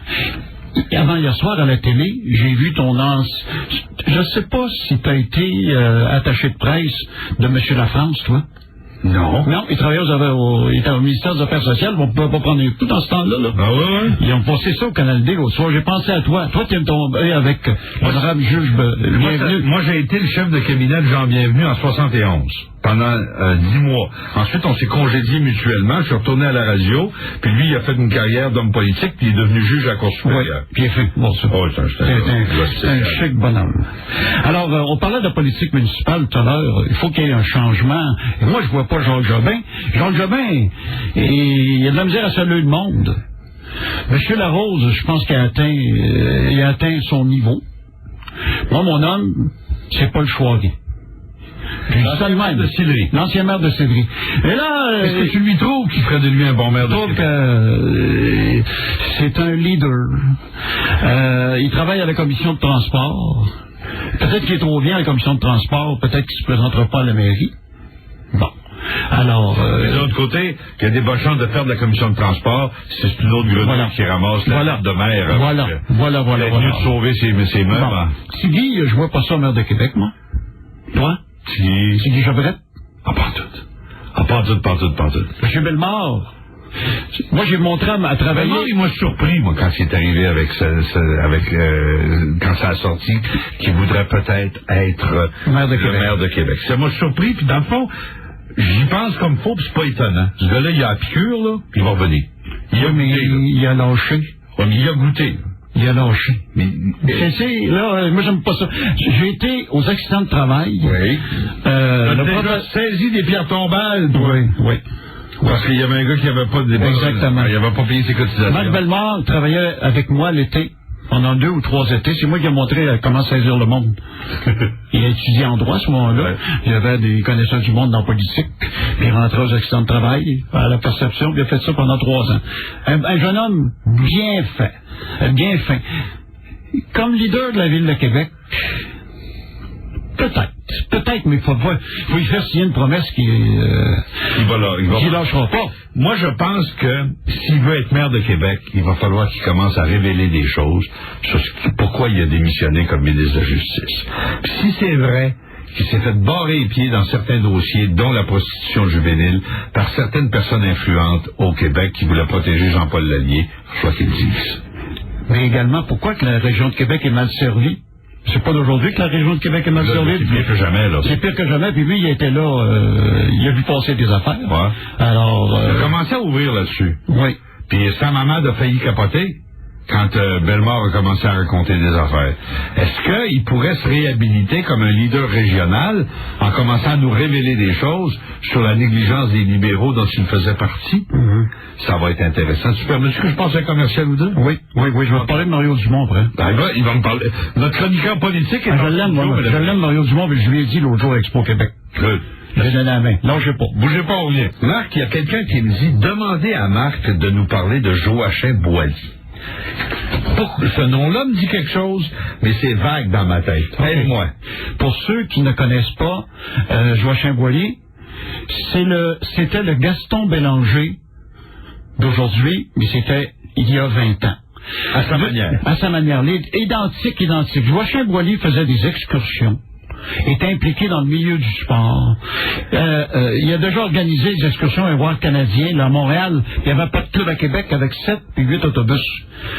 Avant hier soir à la télé, j'ai vu ton je sais pas si tu as été attaché de presse de M. Lafrance, toi. Non. Non, il travaillait il était au ministère des Affaires sociales, on ne peut pas prendre un coup dans ce temps-là. Là. Ah ouais? Ils ont passé ça au Canal D l'autre soir. J'ai pensé à toi. Toi, tu es tombé avec l'honorable juge Bienvenu. Moi, j'ai été le chef de cabinet de Jean Bienvenu en 71. Pendant 10 mois. Ensuite, on s'est congédiés mutuellement. Je suis retourné à la radio. Puis lui, il a fait une carrière d'homme politique. Puis il est devenu juge à la Cour supérieure. Oui, puis il a fait bon ça. Oh, c'est un chic bonhomme. Alors, on parlait de la politique municipale tout à l'heure. Il faut qu'il y ait un changement. Et moi, je vois pas Jacques Jobin. Jacques Jobin, il a de la misère à saluer le monde. Monsieur Larose, je pense qu'il a atteint son niveau. Moi, mon homme, c'est Paul Chouarier. L'ancien maire de Sillery. L'ancien maire de Sillery. Et là, est-ce que tu lui trouves qu'il ferait de lui un bon maire de Sillery? C'est un leader. Il travaille à la commission de transport. Peut-être qu'il est trop bien à la commission de transport. Peut-être qu'il ne se présentera pas à la mairie. Bon. Alors, mais de l'autre côté, il y a des bonnes chances de faire de la commission de transport, c'est une autre grenouille qui ramasse la carte de maire. Voilà. Il est venu de sauver ses meubles. Bon. Tigui, je vois pas ça maire de Québec, moi. Toi? Tigui Jobrette? Ah, pas tout. Monsieur Bellemare? Moi, j'ai montré à travailler... Bellemare, il m'a surpris, moi, quand il est arrivé quand ça a sorti, qu'il voudrait peut-être être le maire de Québec. Ça m'a surpris, puis dans le fond, j'y pense comme faut, puis c'est pas étonnant. Ce gars-là, il a la piqûre, là, puis il va revenir. Il a lâché. Ouais, mais il a goûté. Il a lâché. Mais là, moi, j'aime pas ça. J'ai été aux accidents de travail. Oui. Déjà saisi des pierres tombales. Oui. Parce qu'il y avait un gars qui n'avait pas de dépenses. Exactement. Il n'avait pas payé ses cotisations. Marc Bellemare travaillait avec moi l'été. Pendant 2 ou 3 étés, c'est moi qui ai montré comment saisir le monde. Il a étudié en droit à ce moment-là. Ouais. Il avait des connaissances du monde dans la politique. Puis il rentrait aux accidents de travail, à la perception, puis il a fait ça pendant 3 ans. Un jeune homme bien fin. Comme leader de la Ville de Québec, peut-être, mais il faut y faire signer une promesse qui lâchera pas. Moi, je pense que s'il veut être maire de Québec, il va falloir qu'il commence à révéler des choses sur pourquoi il a démissionné comme ministre de la Justice. Puis si c'est vrai qu'il s'est fait barrer les pieds dans certains dossiers, dont la prostitution juvénile, par certaines personnes influentes au Québec qui voulaient protéger Jean-Paul Lallier, il faut qu'il le dise. Mais également, pourquoi que la région de Québec est mal servie? C'est pas d'aujourd'hui que la région de Québec est mal servie. C'est pire que jamais, là. C'est pire que jamais, puis lui, il était là, il a vu passer des affaires. Ouais. Alors... il a commencé à ouvrir là-dessus. Oui. Puis sa maman a failli capoter. quand Bellemare a commencé à raconter des affaires. Est-ce qu'il pourrait se réhabiliter comme un leader régional en commençant à nous révéler des choses sur la négligence des libéraux dont il faisait partie? Ça va être intéressant. Tu permets-tu que je passe à un commercial ou deux? Oui, je vais te parler de Mario Dumont après. Il va me parler. Notre chroniqueur politique est... Je l'aime, Mario Dumont, mais je lui ai dit l'autre jour à Expo Québec. J'ai donné la main. Non, je sais pas. Bougez pas, on vient. Marc, il y a quelqu'un qui me dit, demandez à Marc de nous parler de Joachim Boily. Ce nom-là me dit quelque chose, mais c'est vague dans ma tête. Aide-moi. Pour ceux qui ne connaissent pas Joachim Boily, c'était le Gaston Bélanger d'aujourd'hui, mais c'était il y a 20 ans. À sa manière. À sa manière. Identique. Joachim Boily faisait des excursions. Est impliqué dans le milieu du sport. Il a déjà organisé des excursions à voir canadien. Là, à Montréal, il n'y avait pas de club à Québec avec 7 puis 8 autobus.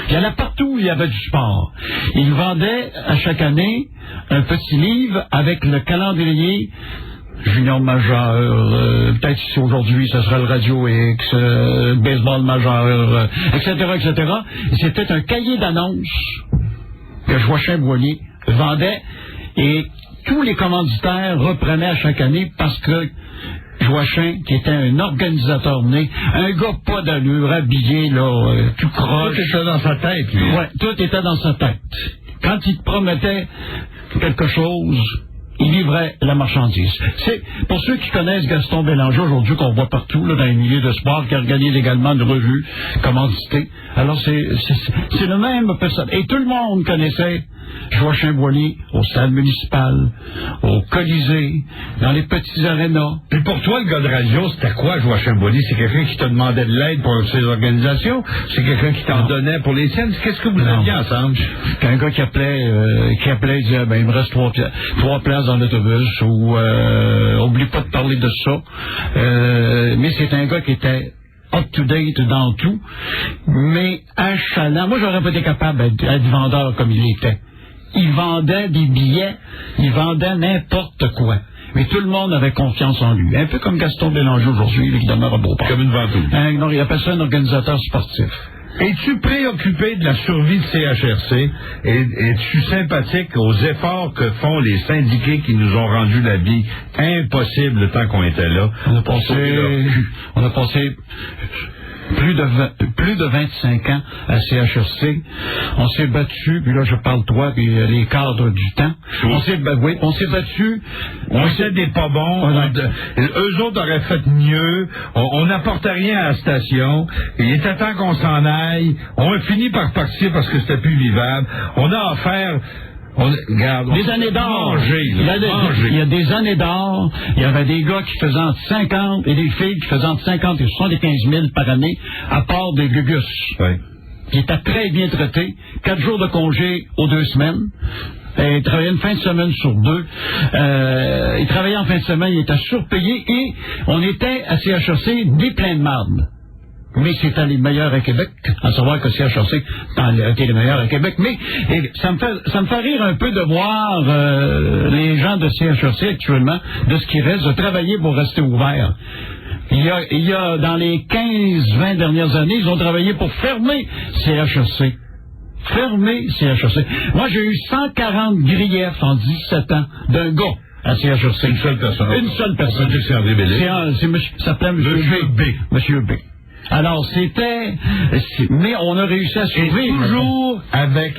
Il y allait partout où il y avait du sport. Il vendait à chaque année un petit livre avec le calendrier junior majeur, peut-être si aujourd'hui ça serait le Radio X, baseball majeur, etc. C'était un cahier d'annonces que Joachim Boily vendait et tous les commanditaires reprenaient à chaque année parce que Joachim, qui était un organisateur né, un gars pas d'allure, habillé, là, tout croche. Tout était dans sa tête, lui. Ouais, tout était dans sa tête. Quand il te promettait quelque chose, il livrait la marchandise. C'est pour ceux qui connaissent Gaston Bélanger aujourd'hui, qu'on voit partout là, dans les milieux de sport, qui organise également une revue commanditée. Alors c'est le même personne. Et tout le monde connaissait Joachim Boily au stade municipal, au Colisée, dans les petits arénas. Puis pour toi, le gars de radio, c'était quoi, Joachim Boily? C'est quelqu'un qui te demandait de l'aide pour ses organisations? C'est quelqu'un qui t'en donnait pour les siennes? Qu'est-ce que vous aviez ensemble? C'est un gars qui appelait, il disait, il me reste 3 places dans l'autobus, ou oublie pas de parler de ça. Mais c'est un gars qui était up-to-date dans tout, mais achalant. Moi, j'aurais pas été capable d'être vendeur comme il était. Il vendait des billets, il vendait n'importe quoi. Mais tout le monde avait confiance en lui. Un peu comme Gaston Bélanger aujourd'hui, qui demeure à Beauport. Comme une ventouse. Non, il appelle ça un organisateur sportif. Es-tu préoccupé de la survie de CHRC? Es-tu sympathique aux efforts que font les syndiqués qui nous ont rendu la vie impossible le temps qu'on était là? On a passé plus de 25 ans à CHRC. On s'est battu, puis là je parle toi, puis les cadres du temps. On s'est battu. On sait des pas bons. Eux autres auraient fait mieux. On n'apportait rien à la station. Il était temps qu'on s'en aille. On a fini par partir parce que c'était plus vivable. On a offert... Des années d'or. Il y a des années d'or. Il y avait des gars qui faisaient entre 50 et des filles qui faisaient entre 50 et 75 000 par année, à part des gugus. Oui. Qui étaient très bien traités. 4 jours de congé aux 2 semaines. Il travaillait une fin de semaine sur 2. Il travaillait en fin de semaine, il était surpayé et on était à CHRC des pleins de marde. Mais c'était les meilleurs à Québec, à savoir que CHRC était les meilleurs à Québec. Mais ça me fait rire un peu de voir les gens de CHRC actuellement, de ce qui reste, de travailler pour rester ouvert. Il y a dans les 15-20 dernières années, ils ont travaillé pour fermer CHRC. Fermer CHRC. Moi, j'ai eu 140 griefs en 17 ans d'un gars à CHRC. Une seule personne. Une seule personne. Ça s'appelait M. B. Monsieur B. Alors, mais on a réussi à survivre. Toujours avec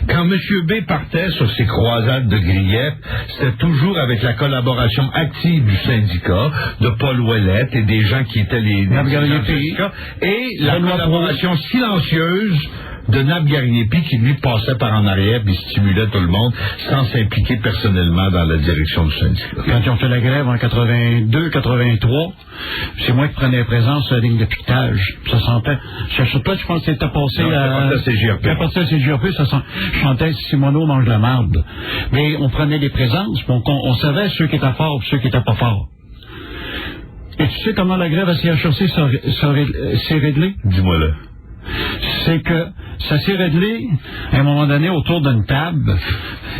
quand M. B partait sur ses croisades de griefs, c'était toujours avec la collaboration active du syndicat, de Paul Ouellette et des gens qui étaient les syndicats, et la collaboration silencieuse de Nab Garniepi qui lui passait par en arrière et stimulait tout le monde sans s'impliquer personnellement dans la direction du syndicat. Quand ils ont fait la grève en 82-83, c'est moi qui prenais présence sur la ligne de piquetage. Ça sentait. Toi, je pense que c'était passé à CGRP. À CGRP, ça chantait Simoneau mange la marde. Mais on prenait des présences, on savait ceux qui étaient forts et ceux qui n'étaient pas forts. Et tu sais comment la grève à CHRC s'est réglée? Dis-moi là. C'est que ça s'est réglé à un moment donné autour d'une table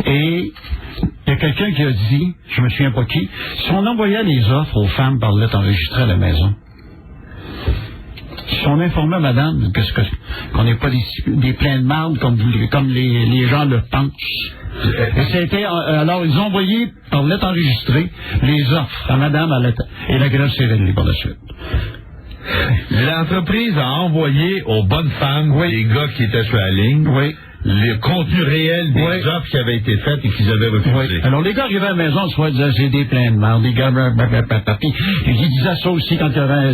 et il y a quelqu'un qui a dit, je me souviens pas qui, si on envoyait les offres aux femmes par lettre enregistrée à la maison, Si on informait madame qu'on n'est pas des pleins de marde comme les gens le pensent. Et c'était, alors ils ont envoyé par lettre enregistrée les offres à madame et la grève s'est réglée par la suite. L'entreprise a envoyé aux bonnes femmes, les gars qui étaient sur la ligne, le contenu réel des offres qui avaient été faites et qu'ils avaient refusées. Alors les gars arrivaient à la maison, soit ils disaient, j'ai des pleins de marde, des gars, puis ils disaient ça aussi quand il y avait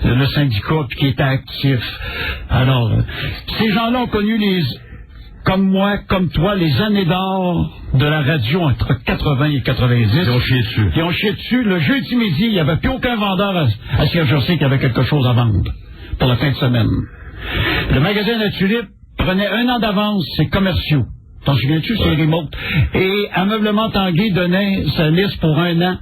le syndicat qui était actif. Alors, ces gens-là ont connu comme moi, comme toi, les années d'or de la radio entre 80 et 90. Ils ont chié dessus. Ils ont chié dessus. Le jeudi midi, il n'y avait plus aucun vendeur à CHRC qui avait quelque chose à vendre pour la fin de semaine. Le magasin La Tulipe prenait 1 an d'avance ses commerciaux. T'en souviens-tu, c'est remote. Et Ameublement Tanguay donnait sa liste pour 1 an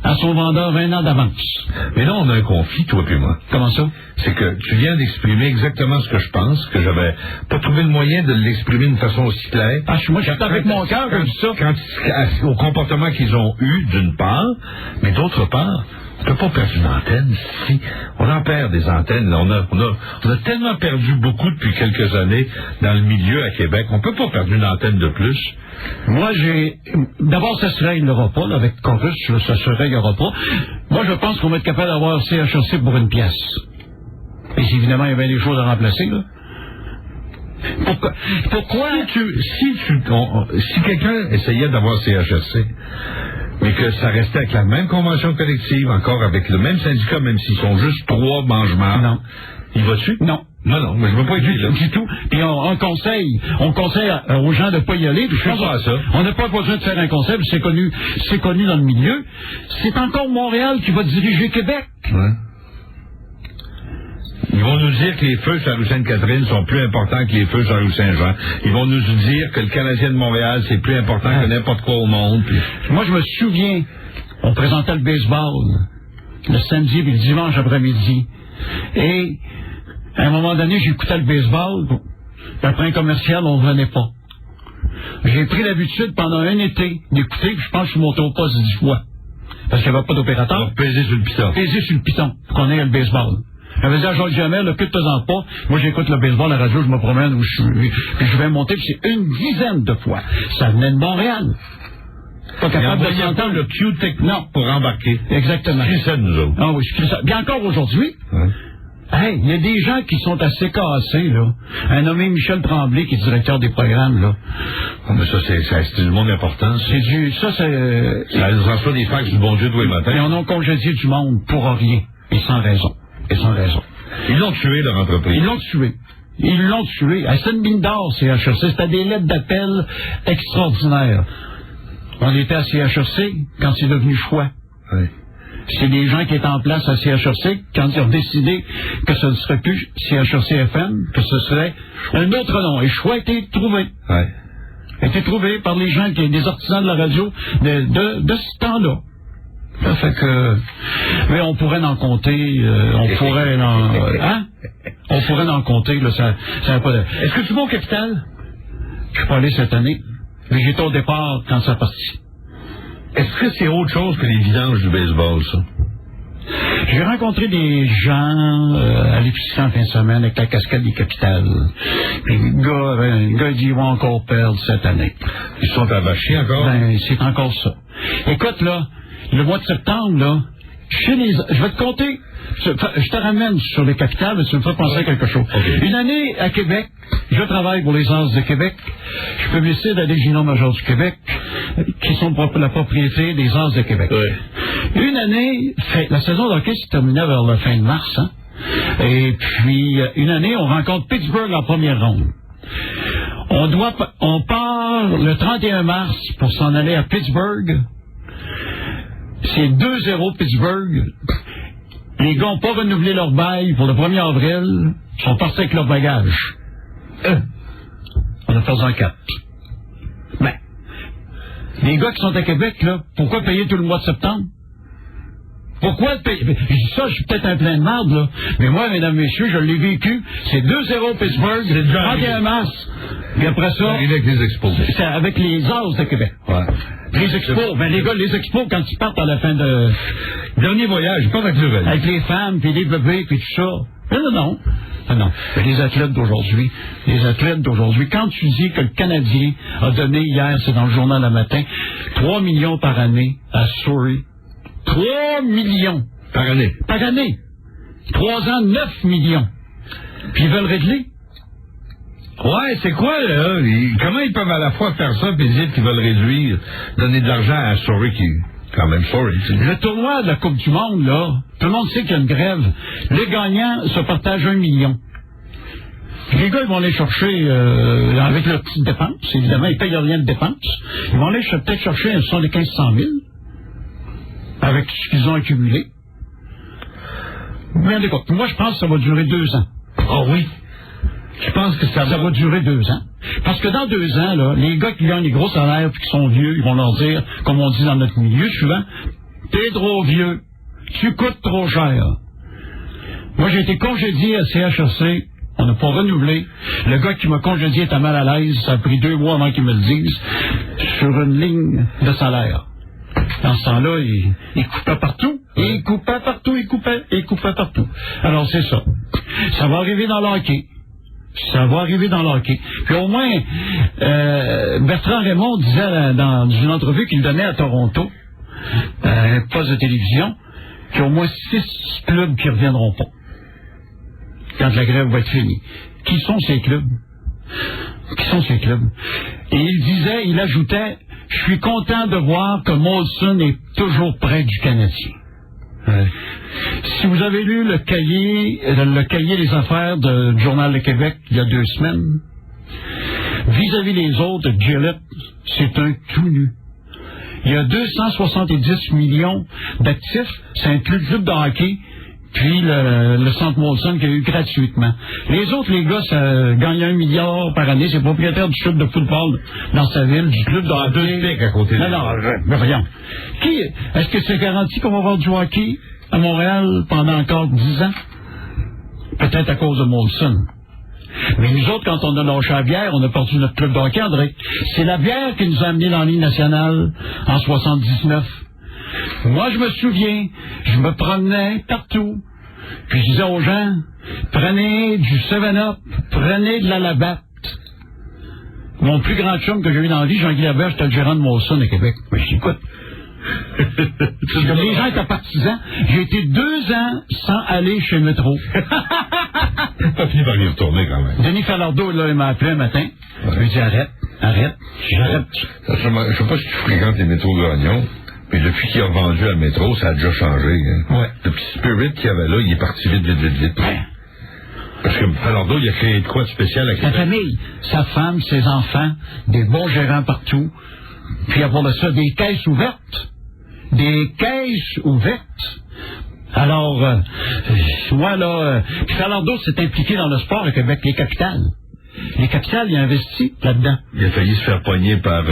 à son vendeur 1 an d'avance. Mais là, on a un conflit, toi et moi. Comment ça? C'est que tu viens d'exprimer exactement ce que je pense, que j'avais pas trouvé le moyen de l'exprimer d'une façon aussi claire. Moi, je suis avec mon cœur comme ça. Au comportement qu'ils ont eu, d'une part, mais d'autre part, on peut pas perdre une antenne. Si on en perd des antennes, on a tellement perdu beaucoup depuis quelques années dans le milieu à Québec, on peut pas perdre une antenne de plus. Moi, d'abord, ça se réglera pas, là, avec Chorus, ça se réglera pas. Moi, je pense qu'on va être capable d'avoir CHRC pour une pièce. Et évidemment, il y avait des choses à remplacer, là. Pourquoi? Si quelqu'un essayait d'avoir CHRC, mais que ça restait avec la même convention collective, encore avec le même syndicat, même s'ils sont juste 3 mangements. Non. Il va dessus? Non. Non, mais je ne veux pas être du tout. Puis on conseille aux gens de ne pas y aller. On n'a pas besoin de faire un conseil, c'est connu dans le milieu. C'est encore Montréal qui va diriger Québec. Ouais. Ils vont nous dire que les feux sur la rue Sainte-Catherine sont plus importants que les feux sur la rue Saint-Jean. Ils vont nous dire que le Canadien de Montréal, c'est plus important que n'importe quoi au monde. Puis... Moi, je me souviens, on présentait le baseball le samedi et le dimanche après-midi. Et à un moment donné, j'écoutais le baseball. Après un commercial, on ne revenait pas. J'ai pris l'habitude pendant un été d'écouter, je pense que je suis monté au poste 10 fois. Parce qu'il n'y avait pas d'opérateur. Peser sur le piton. Peser sur le piton, pour qu'on ait le baseball. J'avais dit à Georges Jamel, plus de temps pas. Moi, j'écoute le baseball, la radio, je me promène où je suis. Puis je vais monter, puis c'est une dizaine de fois. Ça venait de Montréal. Pas capable de s'entendre le cue technique pour embarquer. Exactement. C'est ça, nous autres. Ah oui, je ça. Bien encore aujourd'hui. Hey, il y a des gens qui sont assez cassés, là. Un nommé Michel Tremblay, qui est directeur des programmes, là. Oh, mais ça, c'est du monde important. Ça reçoit des fax du bon Dieu tous les matins. Et on a congédié du monde pour rien. Et sans raison. Ils l'ont tué, leur entreprise. Ils l'ont tué. À cette mine d'or, CHRC, c'était des lettres d'appel extraordinaires. On était à CHRC quand c'est devenu choix. Oui. C'est des gens qui étaient en place à CHRC quand ils ont décidé que ce ne serait plus CHRC FM, que ce serait un autre nom. Et choix a été trouvé. Oui. A été trouvé par les gens, des artisans de la radio de ce temps-là. Ça fait que... Mais on pourrait en compter, on pourrait en compter, là, ça n'a pas de... Est-ce que tu vas au Capital? Je suis pas allé cette année, mais j'étais au départ quand ça partit. Est-ce que c'est autre chose que les vidanges du baseball, ça? J'ai rencontré des gens à l'épicerie en fin de semaine avec la casquette des Capitales. Puis un gars dit, ils vont encore perdre cette année. Ils sont avachés encore? Ben, c'est encore ça. Écoute, là, le mois de septembre, là, je vais te compter, je te ramène sur les Capitales, mais tu me fais penser à quelque chose. Okay. Une année à Québec, je travaille pour les As de Québec, je publicite à des Génons majeurs du Québec, qui sont la propriété des As de Québec. Oui. Une année, la saison d'hockey se terminait vers la fin de mars, hein? Et puis, une année, on rencontre Pittsburgh en première ronde. On part le 31 mars pour s'en aller à Pittsburgh. C'est 2-0 Pittsburgh. Les gars n'ont pas renouvelé leur bail pour le 1er avril. Ils sont partis avec leur bagage. On a fait en 4. Ben, les gars qui sont à Québec, là, pourquoi payer tout le mois de septembre? Pourquoi payer? Je dis ça, je suis peut-être un plein de marde, là. Mais moi, mesdames, messieurs, je l'ai vécu. C'est 2-0 Pittsburgh, c'est 31 mars. Et après ça, avec les expos. C'est avec les As de Québec. Ouais. Les expos, ben les gars, les expos, quand ils partent à la fin de... Dernier voyage, pas avec le avec les femmes, puis les bébés, puis tout ça. Non. Mais les athlètes d'aujourd'hui, quand tu dis que le Canadien a donné hier, c'est dans le journal le matin, 3 millions par année à Surrey. 3 millions. Par année. 3 ans, 9 millions. Puis ils veulent régler. Ouais, c'est quoi, là? Comment ils peuvent à la fois faire ça et dire qu'ils veulent réduire, donner de l'argent à Surrey qui... Quand même, le tournoi de la Coupe du Monde, là, tout le monde sait qu'il y a une grève. Les gagnants se partagent 1 million. Les gars, ils vont aller chercher, avec leurs petites dépenses, évidemment, ils ne payent rien de dépenses. Ils vont aller peut-être chercher un 1500 000, avec ce qu'ils ont accumulé. Mais écoute, moi, je pense que ça va durer 2 ans. Oh oui? Je pense que ça va durer 2 ans. Parce que dans 2 ans, là, les gars qui gagnent les gros salaires et qui sont vieux, ils vont leur dire, comme on dit dans notre milieu souvent, t'es trop vieux, tu coûtes trop cher. Moi, j'ai été congédié à CHSC, on n'a pas renouvelé. Le gars qui m'a congédié était mal à l'aise, ça a pris 2 mois avant qu'il me le dise, sur une ligne de salaire. Dans ce temps-là, il coupait partout. Il coupait partout. Alors, c'est ça. Ça va arriver dans le hockey. Puis au moins, Bertrand Raymond disait dans une entrevue qu'il donnait à Toronto, un poste de télévision, qu'il y a au moins 6 clubs qui ne reviendront pas quand la grève va être finie. Qui sont ces clubs? Et il ajoutait, je suis content de voir que Molson est toujours près du Canadien. Ouais. Si vous avez lu le cahier des affaires du Journal de Québec il y a 2 semaines, vis-à-vis les autres, Gillette, c'est un tout nu. Il y a 270 millions d'actifs, c'est un club de hockey, puis le centre Molson qu'il y a eu gratuitement. Les autres, les gars, ça gagne 1 milliard par année, c'est propriétaire du club de football dans sa ville, du club de hockey. 2 pics à côté de mais voyons. Est-ce que c'est garanti qu'on va avoir du hockey à Montréal pendant encore 10 ans? Peut-être à cause de Molson. Mais nous autres, quand on a lâché la bière, on a perdu notre club de hockey, André. C'est la bière qui nous a amenés dans la Ligue nationale en 79. Moi, je me souviens, je me promenais partout, puis je disais aux gens, prenez du 7-Up, prenez de la Labatt. Mon plus grand chum que j'ai eu dans la vie, Jean-Guy Laberge, c'était le gérant de Molson à Québec. Mais j'écoute. Comme les gens étaient partisans, j'ai été 2 ans sans aller chez Métro. T'as fini par y retourner quand même. Denis Falardeau, là, il m'a appelé un matin. Ouais. Il m'a dit arrête. Je sais pas si tu fréquentes les métros Gagnon, mais depuis qu'il a vendu à Métro, ça a déjà changé. Hein. Ouais. Le petit spirit qu'il y avait là, il est parti vite. Ouais. Parce que Falardeau, il a créé de quoi de spécial à Québec? Sa famille, sa femme, ses enfants, des bons gérants partout. Puis à part de ça, des caisses ouvertes. Alors, moi, là, puis Falardeau s'est impliqué dans le sport à Québec, les capitales. Les capitales, il a investi là-dedans. Il a failli se faire pogner par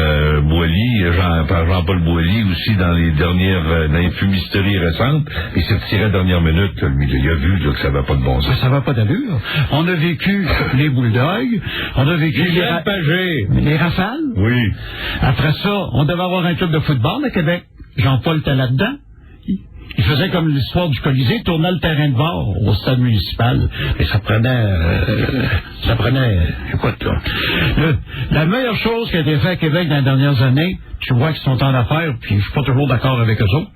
Boilly, par Jean-Paul Boilly aussi dans les fumisteries récentes. Il s'est tiré à la dernière minute. Il a vu là, que ça va pas de bon sens. Ça va pas d'allure. On a vécu les Bulldogs, on a vécu les Rafales. Oui. Après ça, on devait avoir un club de football à Québec. Jean-Paul était là-dedans. Il faisait comme l'histoire du Colisée, tournait le terrain de bord au stade municipal. Et ça prenait, écoute, là. La meilleure chose qui a été faite à Québec dans les dernières années, tu vois qu'ils sont en affaires, puis je suis pas toujours d'accord avec eux autres.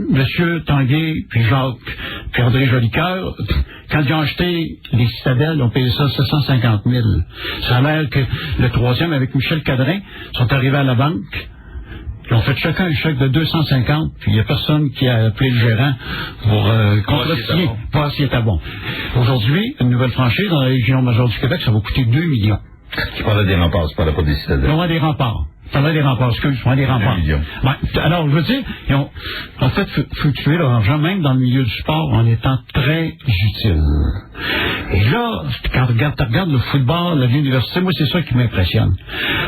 Monsieur Tanguay, puis Jacques, puis André Jolicoeur, quand ils ont acheté les citadelles, ils ont payé ça 750 000. Ça a l'air que le 3e, avec Michel Cadrin, sont arrivés à la banque. Ils ont fait chacun un chèque de 250, puis il n'y a personne qui a appelé le gérant pour contresigner. Pas si c'était bon. Aujourd'hui, une nouvelle franchise dans la région majeure du Québec, ça va coûter 2 millions. Tu parlais des remparts, tu parlais pas des citadelles. On a des remparts. Excuse-moi, des remparts. Alors, je veux dire, ils ont en fait fluctué leur argent, même dans le milieu du sport, en étant très utile. Et là, quand tu regardes le football à l'université, moi, c'est ça qui m'impressionne.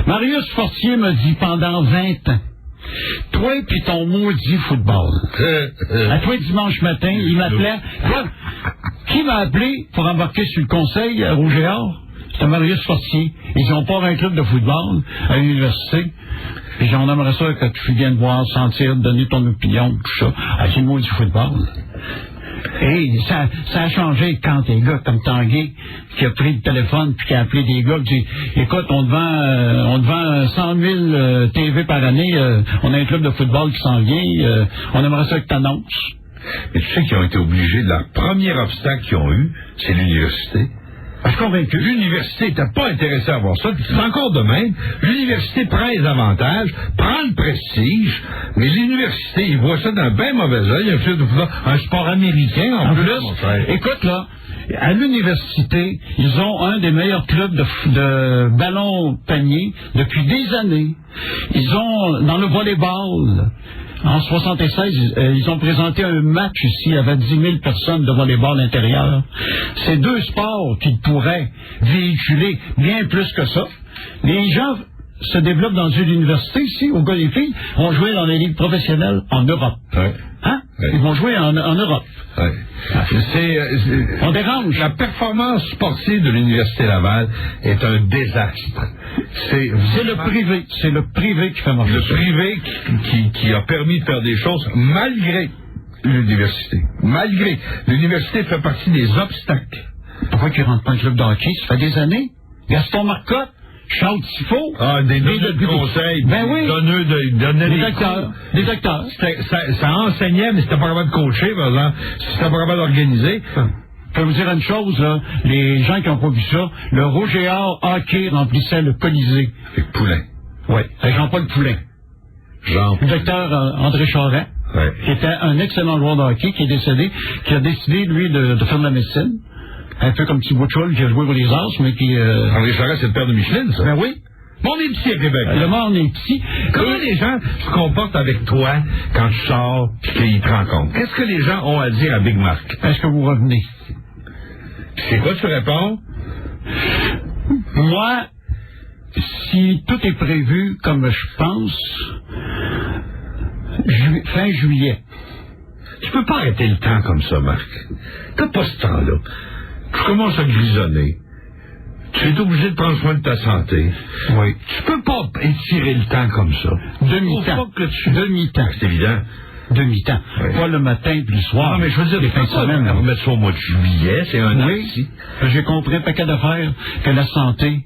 Marius Fortier m'a dit pendant 20 ans, toi puis ton maudit football. À toi dimanche matin, il m'appelait. Qui m'a appelé pour embarquer sur le conseil à Rouge et Or? C'était Marius Fortier. Ils ont pas un club de football à l'université. Et j'en aimerais ça que tu viennes voir, sentir, donner ton opinion, tout ça. À du maudit football. Et ça a changé quand des gars comme Tanguay, qui a pris le téléphone puis qui a appelé des gars qui dit écoute, on te vend 100 000 TV par année, on a un club de football qui s'en vient, on aimerait ça que t'annonces. Mais tu sais qu'ils ont été obligés, le premier obstacle qu'ils ont eu, c'est l'université. Je suis convaincu. L'université n'était pas intéressée à voir ça. Puis c'est encore de même. L'université prend les avantages, prend le prestige, mais l'université, ils voient ça d'un bien mauvais œil. Un sport américain en plus. Écoute, là, à l'université, ils ont un des meilleurs clubs de ballon panier depuis des années. Ils ont, dans le volleyball, en 76, ils ont présenté un match ici avec 10 000 personnes de volleyball intérieur. C'est deux sports qu'ils pourraient véhiculer bien plus que ça. Les gens se développent dans une université ici, au gars et filles, vont jouer dans les ligues professionnelles en Europe. Ouais. Hein? Ouais. Ils vont jouer en Europe. Ouais. On dérange. La performance sportive de l'Université Laval est un désastre. C'est le privé. C'est le privé qui fait marcher. Le privé qui a permis de faire des choses malgré l'université. Malgré. L'université fait partie des obstacles. Pourquoi qu'ils ne rentrent pas en club de hockey? Ça fait des années. Gaston Marcotte, Charles Tifo. Ah, des donneurs de conseils. Ben oui. Donneurs des docteurs. Ça enseignait, mais c'était pas capable de coacher, par exemple. C'était pas capable d'organiser. Je peux vous dire une chose, là. Les gens qui n'ont pas vu ça, le Rouge et Or hockey remplissait le Colisée. Avec Poulain. Oui. Avec Jean-Paul Poulain. Le docteur André Charest, ouais, qui était un excellent joueur de hockey, qui est décédé, qui a décidé, lui, de faire de la médecine. Un peu comme Thibaut Choul, qui a joué pour les As, mais qui... André Charest, c'est le père de Micheline, ça? Ben oui. Bon, on est petit à Québec. Le monde est petit. Comment les gens se comportent avec toi quand tu sors et qu'ils te rencontrent? Qu'est-ce que les gens ont à dire à Big Marc? Est-ce que vous revenez? C'est quoi tu réponds? Moi, si tout est prévu comme je pense, fin juillet. Tu peux pas arrêter le temps comme ça, Marc. T'as pas ce temps-là. Tu commences à grisonner. Tu es obligé de prendre soin de ta santé. Oui. Tu peux pas étirer le temps comme ça. Demi-temps. Demi-temps. C'est évident. Demi-temps. Oui. Pas le matin puis le soir. Non, mais je veux dire, les fins de semaine. On remettre ça au mois de juillet, c'est un an ici. J'ai compris un paquet d'affaires que la santé,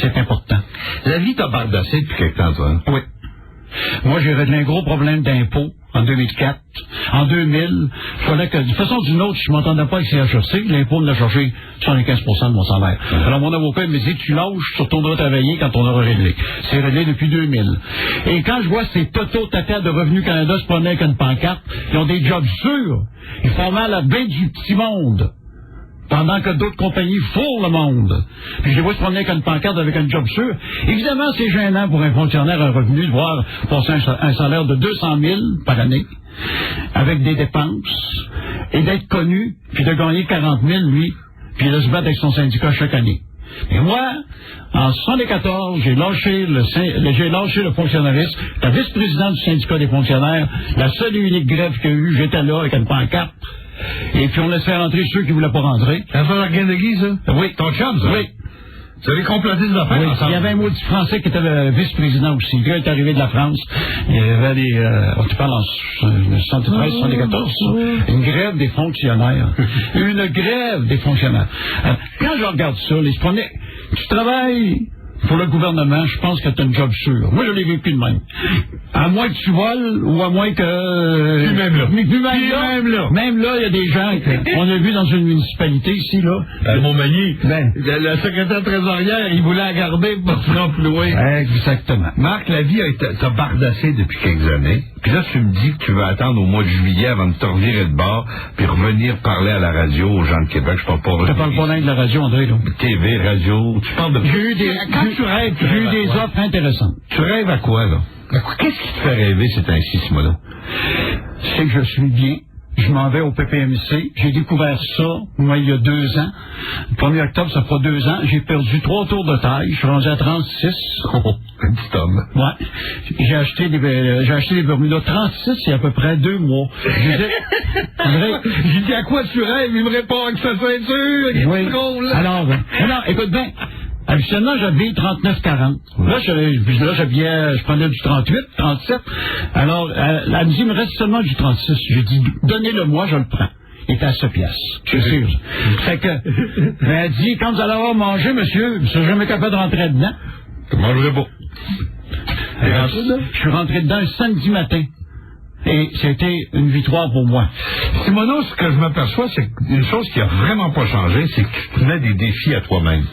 c'est important. La vie t'a bardassé depuis quelque temps, toi. Oui. Moi, j'ai réglé un gros problème d'impôt en 2004. En 2000, il fallait que, de façon ou d'une autre, je ne m'entendais pas avec CHEC, l'impôt me l'a chargé 75% de mon salaire. Alors, mon avocat me dit, tu lâches, tu retourneras travailler quand on aura réglé. C'est réglé depuis 2000. Et quand je vois ces tata de Revenu Canada se promener avec une pancarte, ils ont des jobs sûrs. Ils font mal à bien du petit monde. Pendant que d'autres compagnies fourrent le monde. Puis je les vois se promener avec une pancarte avec un job sûr. Évidemment, c'est gênant pour un fonctionnaire à revenu de voir passer un salaire de 200 000 par année, avec des dépenses, et d'être connu, puis de gagner 40 000, lui, puis de se battre avec son syndicat chaque année. Et moi, en 1974, j'ai lâché le fonctionnarisme, la vice-président du syndicat des fonctionnaires, la seule et unique grève qu'il y a eu, j'étais là avec une pancarte. Et puis on laissait rentrer ceux qui ne voulaient pas rentrer. L'affaire Guinegui, ça? Oui. Ton chum, ça? Oui. Vous avez comploté des affaires ensemble? Il y avait un maudit français qui était le vice-président aussi. Le gars est arrivé de la France. Il y avait tu parles en 73, 74, une grève des fonctionnaires. Une grève des fonctionnaires. Alors, quand je regarde ça, tu travailles pour le gouvernement, je pense que tu as un job sûr. Moi, je l'ai vécu de même. À moins que tu voles, ou à moins que... Puis même là. Même là, il y a des gens qu'on a vu dans une municipalité ici, là. Montmagny. La secrétaire trésorière, il voulait la garder pour se renflouer. Exactement. Marc, la vie t'a bardassé depuis quelques années. Puis là, tu me dis que tu vas attendre au mois de juillet avant de te revirer de bord, puis revenir parler à la radio aux gens de Québec. Je parle pas... Tu parles pas rien de la radio, André, là. TV, radio, tu parles de... J'ai eu des offres intéressantes. Tu rêves à quoi, là? Qu'est-ce qui te fait rêver ces temps-ci, ce mois-là? C'est que je suis bien. Je m'en vais au PPMC. J'ai découvert ça, moi, il y a 2 ans. Le 1er octobre, ça fera 2 ans. J'ai perdu 3 tours de taille. Je suis rendu à 36. Oh, un petit homme. Ouais. J'ai acheté des Bermudas 36 il y a à peu près 2 mois. J'ai dit à quoi tu rêves? Il me répond avec sa ceinture. Oui. Alors, écoute bien. Habituellement, j'avais 39-40. Là, je prenais du 38, 37. Alors, elle me dit, il me reste seulement du 36. J'ai dit, donnez-le-moi, je le prends. était à 7 piastres. C'est sûr. Fait que, elle dit, quand vous allez avoir mangé, monsieur, vous serez jamais capable de rentrer dedans. Tu mangerais pas. Je suis rentré dedans un samedi matin. Et c'était une victoire pour moi. Simoneau, ce que je m'aperçois, c'est qu'une chose qui a vraiment pas changé, c'est que tu te mets des défis à toi-même.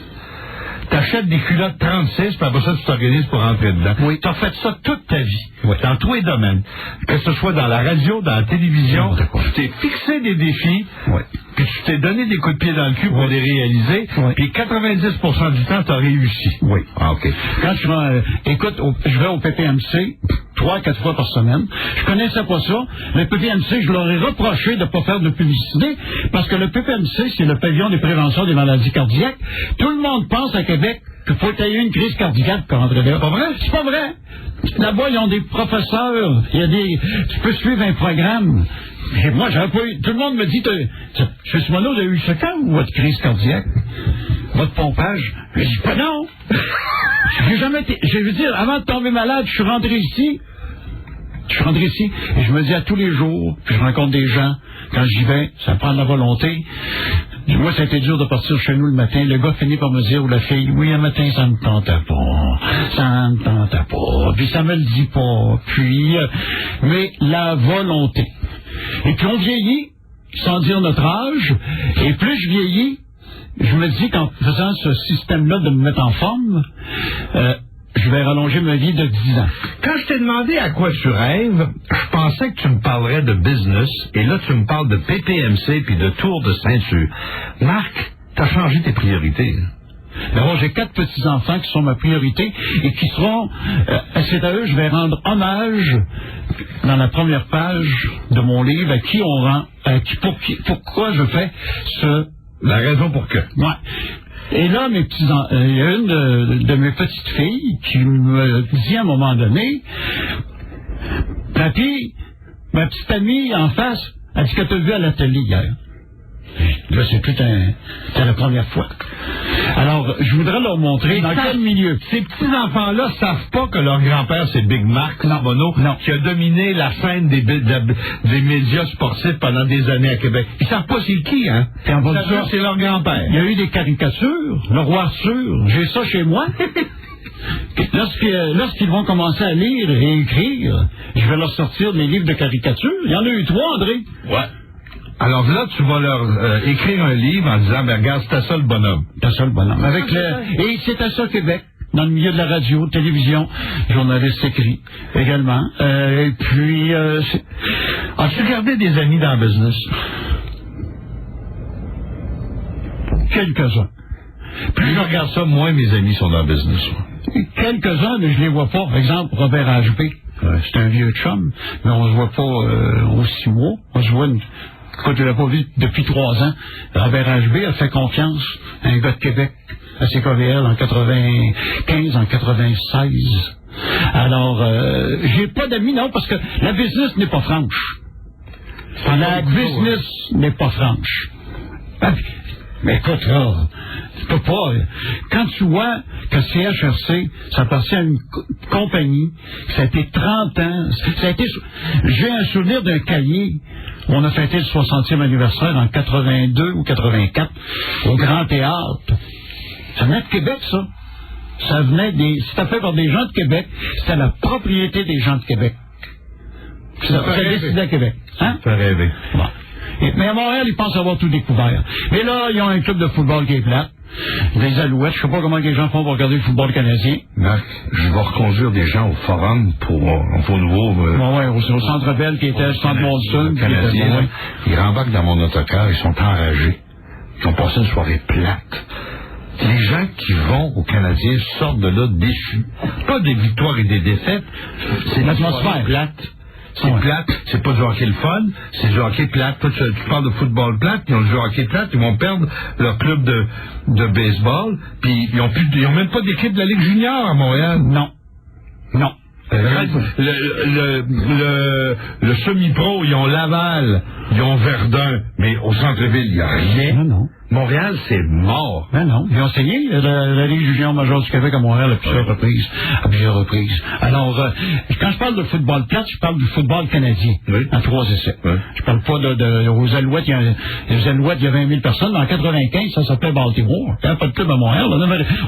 T'achètes des culottes 36, puis après ça, tu t'organises pour rentrer dedans. Oui. T'as fait ça toute ta vie. Oui. Dans tous les domaines. Que ce soit dans la radio, dans la télévision, tu t'es fixé des défis, oui. Puis tu t'es donné des coups de pied dans le cul pour les réaliser, oui. Puis 90% du temps, t'as réussi. Oui. Ah, OK. Quand écoute, je vais au PPMC 3-4 fois par semaine. Je connaissais pas ça. Le PPMC, je leur ai reproché de pas faire de publicité, parce que le PPMC, c'est le pavillon des préventions des maladies cardiaques. Tout le monde pense à Québec qu'il faut qu'il y ait une crise cardiaque pour rentrer là. C'est pas vrai? C'est pas vrai. Là-bas, ils ont des professeurs. Tu peux suivre un programme. Et moi, j'avais pas eu. Tout le monde me dit, M. Simoneau, vous avez eu ça quand, votre crise cardiaque? Votre pompage? Je dis, pas non. J'ai jamais été. Je veux dire, avant de tomber malade, je suis rentré ici. Et je me dis à tous les jours, puis je rencontre des gens. Quand j'y vais, ça prend de la volonté. Moi, ça a été dur de partir chez nous le matin. Le gars finit par me dire, ou la fille, oui, un matin, ça me tentait pas. Puis ça me le dit pas. Puis, mais la volonté. Et puis on vieillit, sans dire notre âge, et plus je vieillis, je me dis qu'en faisant ce système-là de me mettre en forme, je vais rallonger ma vie de 10 ans. Quand je t'ai demandé à quoi tu rêves, je pensais que tu me parlerais de business, et là tu me parles de PPMC puis de Tour de Ceinture. Marc, t'as changé tes priorités. D'abord, j'ai 4 petits-enfants qui sont ma priorité et qui seront, c'est à eux, je vais rendre hommage dans la première page de mon livre à qui on rend, pourquoi je fais la raison pour que. Ouais. Et là, il y a une de mes petites filles qui me dit à un moment donné, Papy, ma petite amie en face, elle dit que t'as vu à l'atelier hier. Là, c'est la première fois. Alors, je voudrais leur montrer dans quel milieu. Ces petits-enfants-là savent pas que leur grand-père, c'est Big Marc Simoneau, qui a dominé la scène des médias sportifs pendant des années à Québec. Ils savent pas c'est qui, hein? C'est leur grand-père. Il y a eu des caricatures, le roi Arthur, j'ai ça chez moi. Lorsqu'ils vont commencer à lire et écrire, je vais leur sortir des livres de caricatures. Il y en a eu 3, André. Ouais. Alors là, tu vas leur écrire un livre en disant, ben regarde, c'était ça le bonhomme. C'était ça le bonhomme. Et c'était ça Québec, dans le milieu de la radio, télévision, journaliste écrit également. Et puis, as-tu gardé des amis dans le business? Quelques-uns. Plus je regarde ça, moins mes amis sont dans le business. Quelques-uns, mais je les vois pas. Par exemple, Robert H.B. C'est un vieux chum, mais on se voit pas aux 6 mois. On se voit quand tu l'as pas vu depuis 3 ans. Robert H.B. a fait confiance à un gars de Québec, à CKVL en 95, en 96. Alors, j'ai pas d'amis, non, parce que la business n'est pas franche. La business n'est pas franche. Mais écoute, là, tu peux pas. Quand tu vois que CHRC, ça appartient à une compagnie, ça a été 30 ans, j'ai un souvenir d'un cahier, où on a fêté le 60e anniversaire en 82 ou 84, au Grand Théâtre. Ça venait de Québec, ça. C'était fait par des gens de Québec, c'était la propriété des gens de Québec. Ça décidé à Québec. Hein? Ça fait rêver. Bon. Mais à Montréal, ils pensent avoir tout découvert. Mais là, ils ont un club de football qui est plat. Des Alouettes. Je sais pas comment les gens font pour regarder le football canadien. Marc, je vais reconduire des gens au forum pour nouveau. Au Centre Bell qui était le Centre Molson. Canadien. Ils rembarquent dans mon autocar, ils sont enragés. Ils ont passé une soirée plate. Les gens qui vont au Canadien sortent de là déçus. Pas des victoires et des défaites. C'est l'atmosphère plate. C'est plate, c'est pas du hockey le fun, c'est du hockey plate. Toi, tu parles de football plate, ils ont du hockey plate, ils vont perdre leur club de baseball, puis ils ont même pas d'équipe de la Ligue junior à Montréal. Non. Le semi-pro, ils ont Laval, ils ont Verdun, mais au centre-ville, il n'y a rien. Non. Montréal, c'est mort. Ben non, ils ont essayé la Ligue junior majeure du Québec à Montréal à plusieurs reprises. Alors, quand je parle de football plate, je parle du football canadien, en 3 essais. Oui. Je parle pas aux Alouettes, il y a 20 000 personnes. En 95, ça s'appelait Baltimore. Il n'y avait pas de club à Montréal.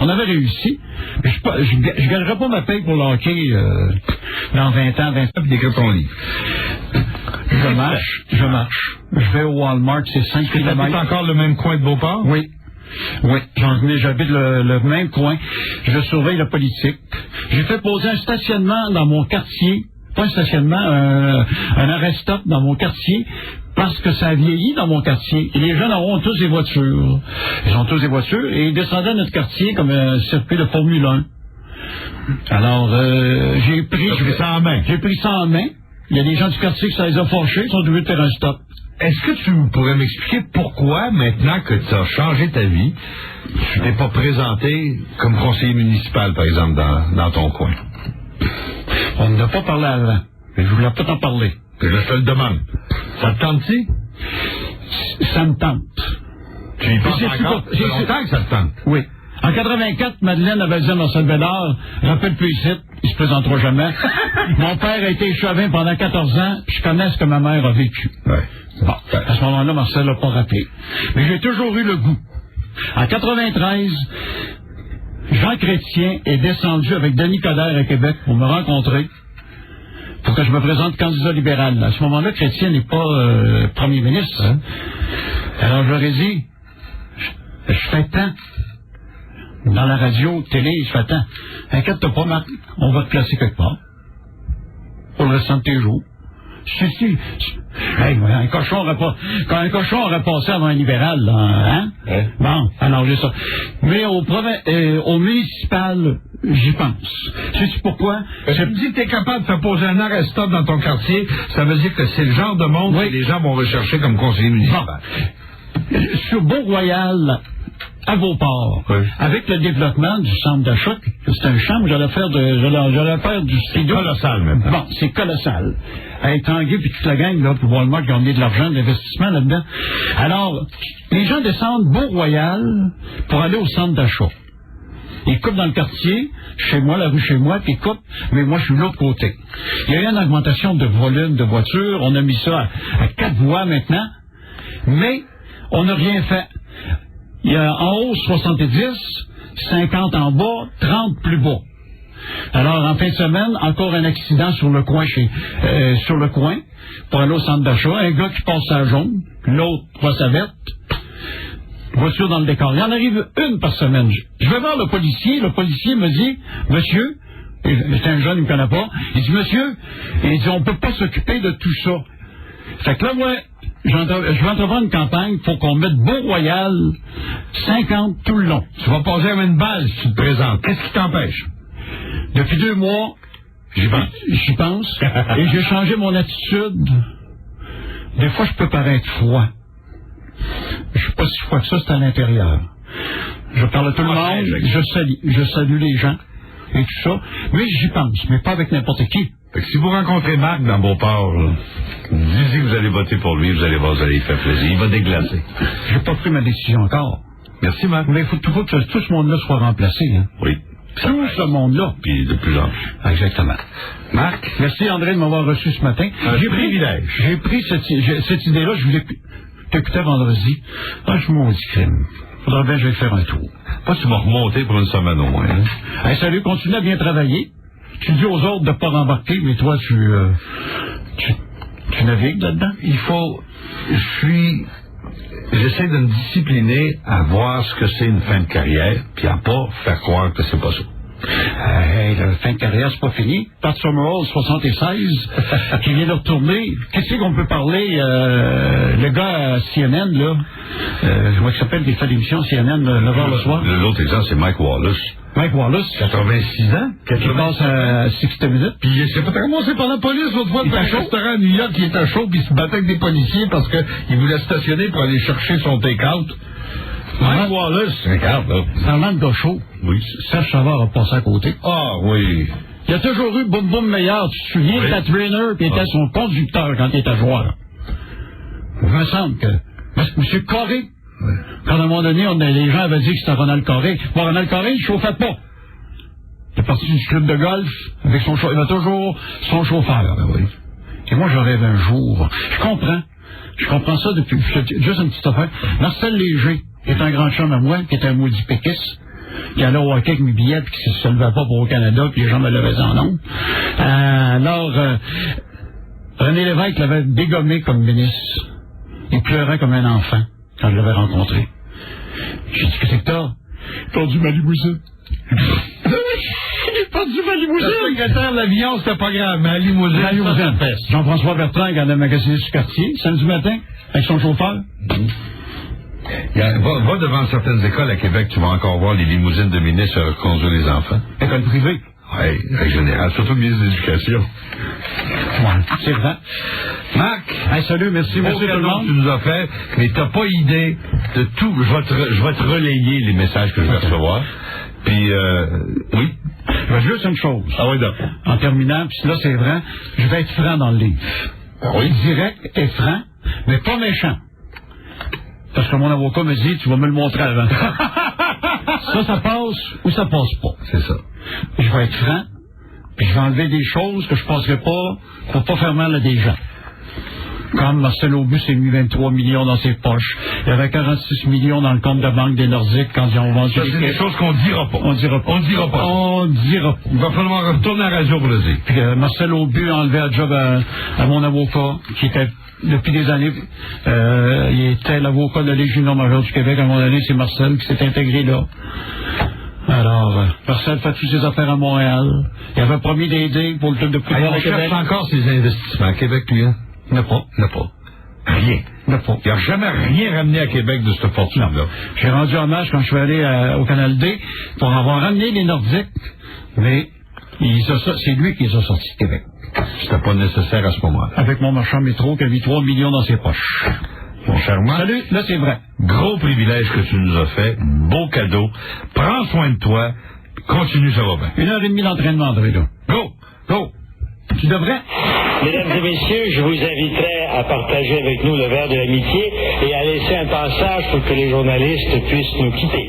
On avait réussi. Mais je gagnerais pas ma paye pour le hockey dans 20 ans, puis d'écrire ton livre. Je marche. Je vais au Walmart, c'est 5 km. Tu encore le même coin de Beauport? Oui. J'habite le même coin. Je surveille la politique. J'ai fait poser un stationnement dans mon quartier. Pas un stationnement, un arrêt-stop dans mon quartier. Parce que ça a vieilli dans mon quartier. Et les jeunes auront tous des voitures. Ils ont tous des voitures et ils descendaient à notre quartier comme un circuit de Formule 1. Alors, j'ai pris ça en main. J'ai pris ça en main. Il y a des gens du quartier que ça les a fâchés, ils sont obligés de faire un stop. Est-ce que tu pourrais m'expliquer pourquoi, maintenant que tu as changé ta vie, tu t'es pas présenté comme conseiller municipal, par exemple, dans ton coin? On n'a pas parlé avant, mais je voulais pas t'en parler. Je te le demande. Ça te tente-tu? Ça me tente. Tu y penses encore? C'est longtemps que ça te tente. Oui. En 84, Madeleine avait dit à Marcel Bédard, rappelle plus ici, il se présentera jamais. Mon père a été échevin pendant 14 ans, puis je connais ce que ma mère a vécu. Ouais. Bon, à ce moment-là, Marcel l'a pas rappelé. Mais j'ai toujours eu le goût. En 93, Jean Chrétien est descendu avec Denis Coderre à Québec pour me rencontrer, pour que je me présente candidat libéral. À ce moment-là, Chrétien n'est pas premier ministre. Hein? Alors, je leur ai dit, je fais tant. Dans la radio, télé, je fais tant. Inquiète-toi pas, Marc, on va te placer quelque part. Pour le restant de tes jours. Hey, un cochon aurait passé avant un libéral, là, hein? Ouais. Bon, alors j'ai ça. Mais au municipal, j'y pense. Sais-tu pourquoi? Tu me dis que tu es capable de faire poser un arrêt-stop dans ton quartier, ça veut dire que c'est le genre de monde que les gens vont rechercher comme conseiller municipal. Bon. Sur Beau-Royal, à Beauport, avec le développement du centre d'achat, c'est un champ où j'allais faire du studio. C'est colossal, même. Bon, c'est colossal. Hey, Tanguy puis toute la gang, là, pour Walmart, qui ont mis de l'argent, d'investissement là-dedans. Alors, les gens descendent Beau-Royal pour aller au centre d'achat. Ils coupent dans le quartier, chez moi, la rue chez moi, puis ils coupent, mais moi, je suis de l'autre côté. Il y a eu une augmentation de volume de voitures, on a mis ça à 4 voies maintenant, mais on n'a rien fait. Il y a en haut 70, 50 en bas, 30 plus bas. Alors, en fin de semaine, encore un accident sur le coin pour aller au centre d'achat. Un gars qui passe à jaune, l'autre voit sa verte. Voiture dans le décor. Il en arrive une par semaine. Je vais voir le policier me dit, monsieur, c'est un jeune, il me connaît pas, il dit, monsieur, il dit, on peut pas s'occuper de tout ça. Fait que là, moi, je vais entrevoir une campagne pour qu'on mette Beau-Royal 50 tout le long. Tu vas passer comme une balle si tu te présentes. Qu'est-ce qui t'empêche? Depuis 2 mois, j'y pense. Et j'ai changé mon attitude. Des fois, je peux paraître froid. Je suis pas si froid que ça, c'est à l'intérieur. Je parle à tout le monde, je salue les gens et tout ça. Mais j'y pense, mais pas avec n'importe qui. Fait que si vous rencontrez Marc dans Beauport, dites que vous allez voter pour lui, vous allez voir, vous allez lui faire plaisir. Il va déglacer. J'ai pas pris ma décision encore. Merci, Marc. Mais il faut que tout ce monde-là soit remplacé. Hein. Oui. Tout ce monde-là. Puis de plus en plus. Exactement. Marc? Merci, André, de m'avoir reçu ce matin. J'ai pris cette idée-là, je voulais t'écouter vendredi. Ah, je m'en dis crème. Faudra bien que je vais faire un tour. Pas si tu vas remonter pour une semaine au moins. Hein? Hey, salut, continue à bien travailler. Tu dis aux autres de ne pas rembarquer, mais toi, tu navigues là-dedans? J'essaie de me discipliner à voir ce que c'est une fin de carrière, puis à pas faire croire que c'est pas ça. Hey, la fin de carrière, c'est pas fini. Pat Summerall, 76, qui vient de retourner. Qu'est-ce qu'on peut parler? Le gars à CNN, là, je vois qu'il s'appelle des fois d'émission CNN, le soir. L'autre exemple, c'est Mike Wallace. Mike Wallace. 86 ans. Qui passe à 60 minutes. Puis il s'est fait ramasser par la police l'autre fois dans un restaurant à New York qui était chaud, puis il se battait avec des policiers parce qu'il voulait stationner pour aller chercher son take-out. Mike Wallace, regarde, là. Parlant de gars chaud. Oui. Serge Savard a passé à côté. Ah, oui. Il y a toujours eu Boum Boum Meilleur. Tu te souviens de Pat Rayner, qui était son conducteur quand il était joueur. Il me semble que M. Corré Quand à un moment donné, les gens avaient dit que c'était Ronald Coré. Bon, Ronald Coré, il ne chauffait pas. Il est parti du club de golf avec il avait toujours son chauffeur. Oui. Et moi, je rêve un jour. Je comprends ça depuis... Juste une petite affaire. Marcel Léger, qui est un grand chum à moi, qui est un maudit péquiste, qui allait au hockey avec mes billets, puis qui ne se levait pas pour au Canada, puis les gens me levaient en nom. Alors, René Lévesque l'avait dégommé comme ministre. Il pleurait comme un enfant quand je l'avais rencontré. J'ai dit, qu'est-ce que t'as? J'ai perdu ma limousine. J'ai perdu ma limousine. Le secrétaire de l'avion, c'était pas grave, mais la limousine. La limousine. Jean-François Bertrand, qui allait magasiner sur quartier, samedi matin, avec son chauffeur. Va devant certaines écoles à Québec, tu vas encore voir les limousines de ministres reconduire les enfants. École privée. Oui, en général, surtout le ministre de l'Éducation. Ouais, c'est vrai. Marc, hey, salut, merci tout le monde. Tu nous as fait, mais t'as pas idée de tout. Je vais te relayer les messages que je vais recevoir. Puis, oui. Je vais juste une chose. Ah oui, d'accord. En terminant, puis là, c'est vrai, je vais être franc dans le livre. Oui. Direct et franc, mais pas méchant. Parce que mon avocat me dit, tu vas me le montrer avant. ça passe ou ça passe pas. C'est ça. Je vais être franc, puis je vais enlever des choses que je ne passerai pas pour pas faire mal à des gens. Comme Marcel Aubu s'est mis 23 millions dans ses poches. Il y avait 46 millions dans le compte de banque des Nordiques quand ils ont vendu. Ça, c'est des choses qu'on dira pas. On dira pas. Il va falloir retourner à la radio pour le dire. Puis Marcel Aubu a enlevé un job à mon avocat, qui était depuis des années, il était l'avocat de la Légion majeure du Québec. À un moment donné, c'est Marcel qui s'est intégré là. Alors, Marcel fait toutes ses affaires à Montréal. Il avait promis d'aider pour le club de football à Québec. Il cherche encore ses investissements à Québec, lui, hein? Il n'a pas. Rien. Il n'a jamais rien ramené à Québec de cette fortune-là. J'ai rendu hommage quand je suis allé au Canal D pour avoir ramené les Nordiques, mais c'est lui qui les a sortis de Québec. C'était pas nécessaire à ce moment-là. Avec mon marchand métro qui a mis 3 millions dans ses poches. Mon cher Marc. Salut, là c'est vrai. Gros privilège que tu nous as fait. Beau cadeau. Prends soin de toi. Continue, ça va bien. 1h30 d'entraînement, André, là. Go! Tu devrais. Mesdames et messieurs, je vous inviterai à partager avec nous le verre de l'amitié et à laisser un passage pour que les journalistes puissent nous quitter.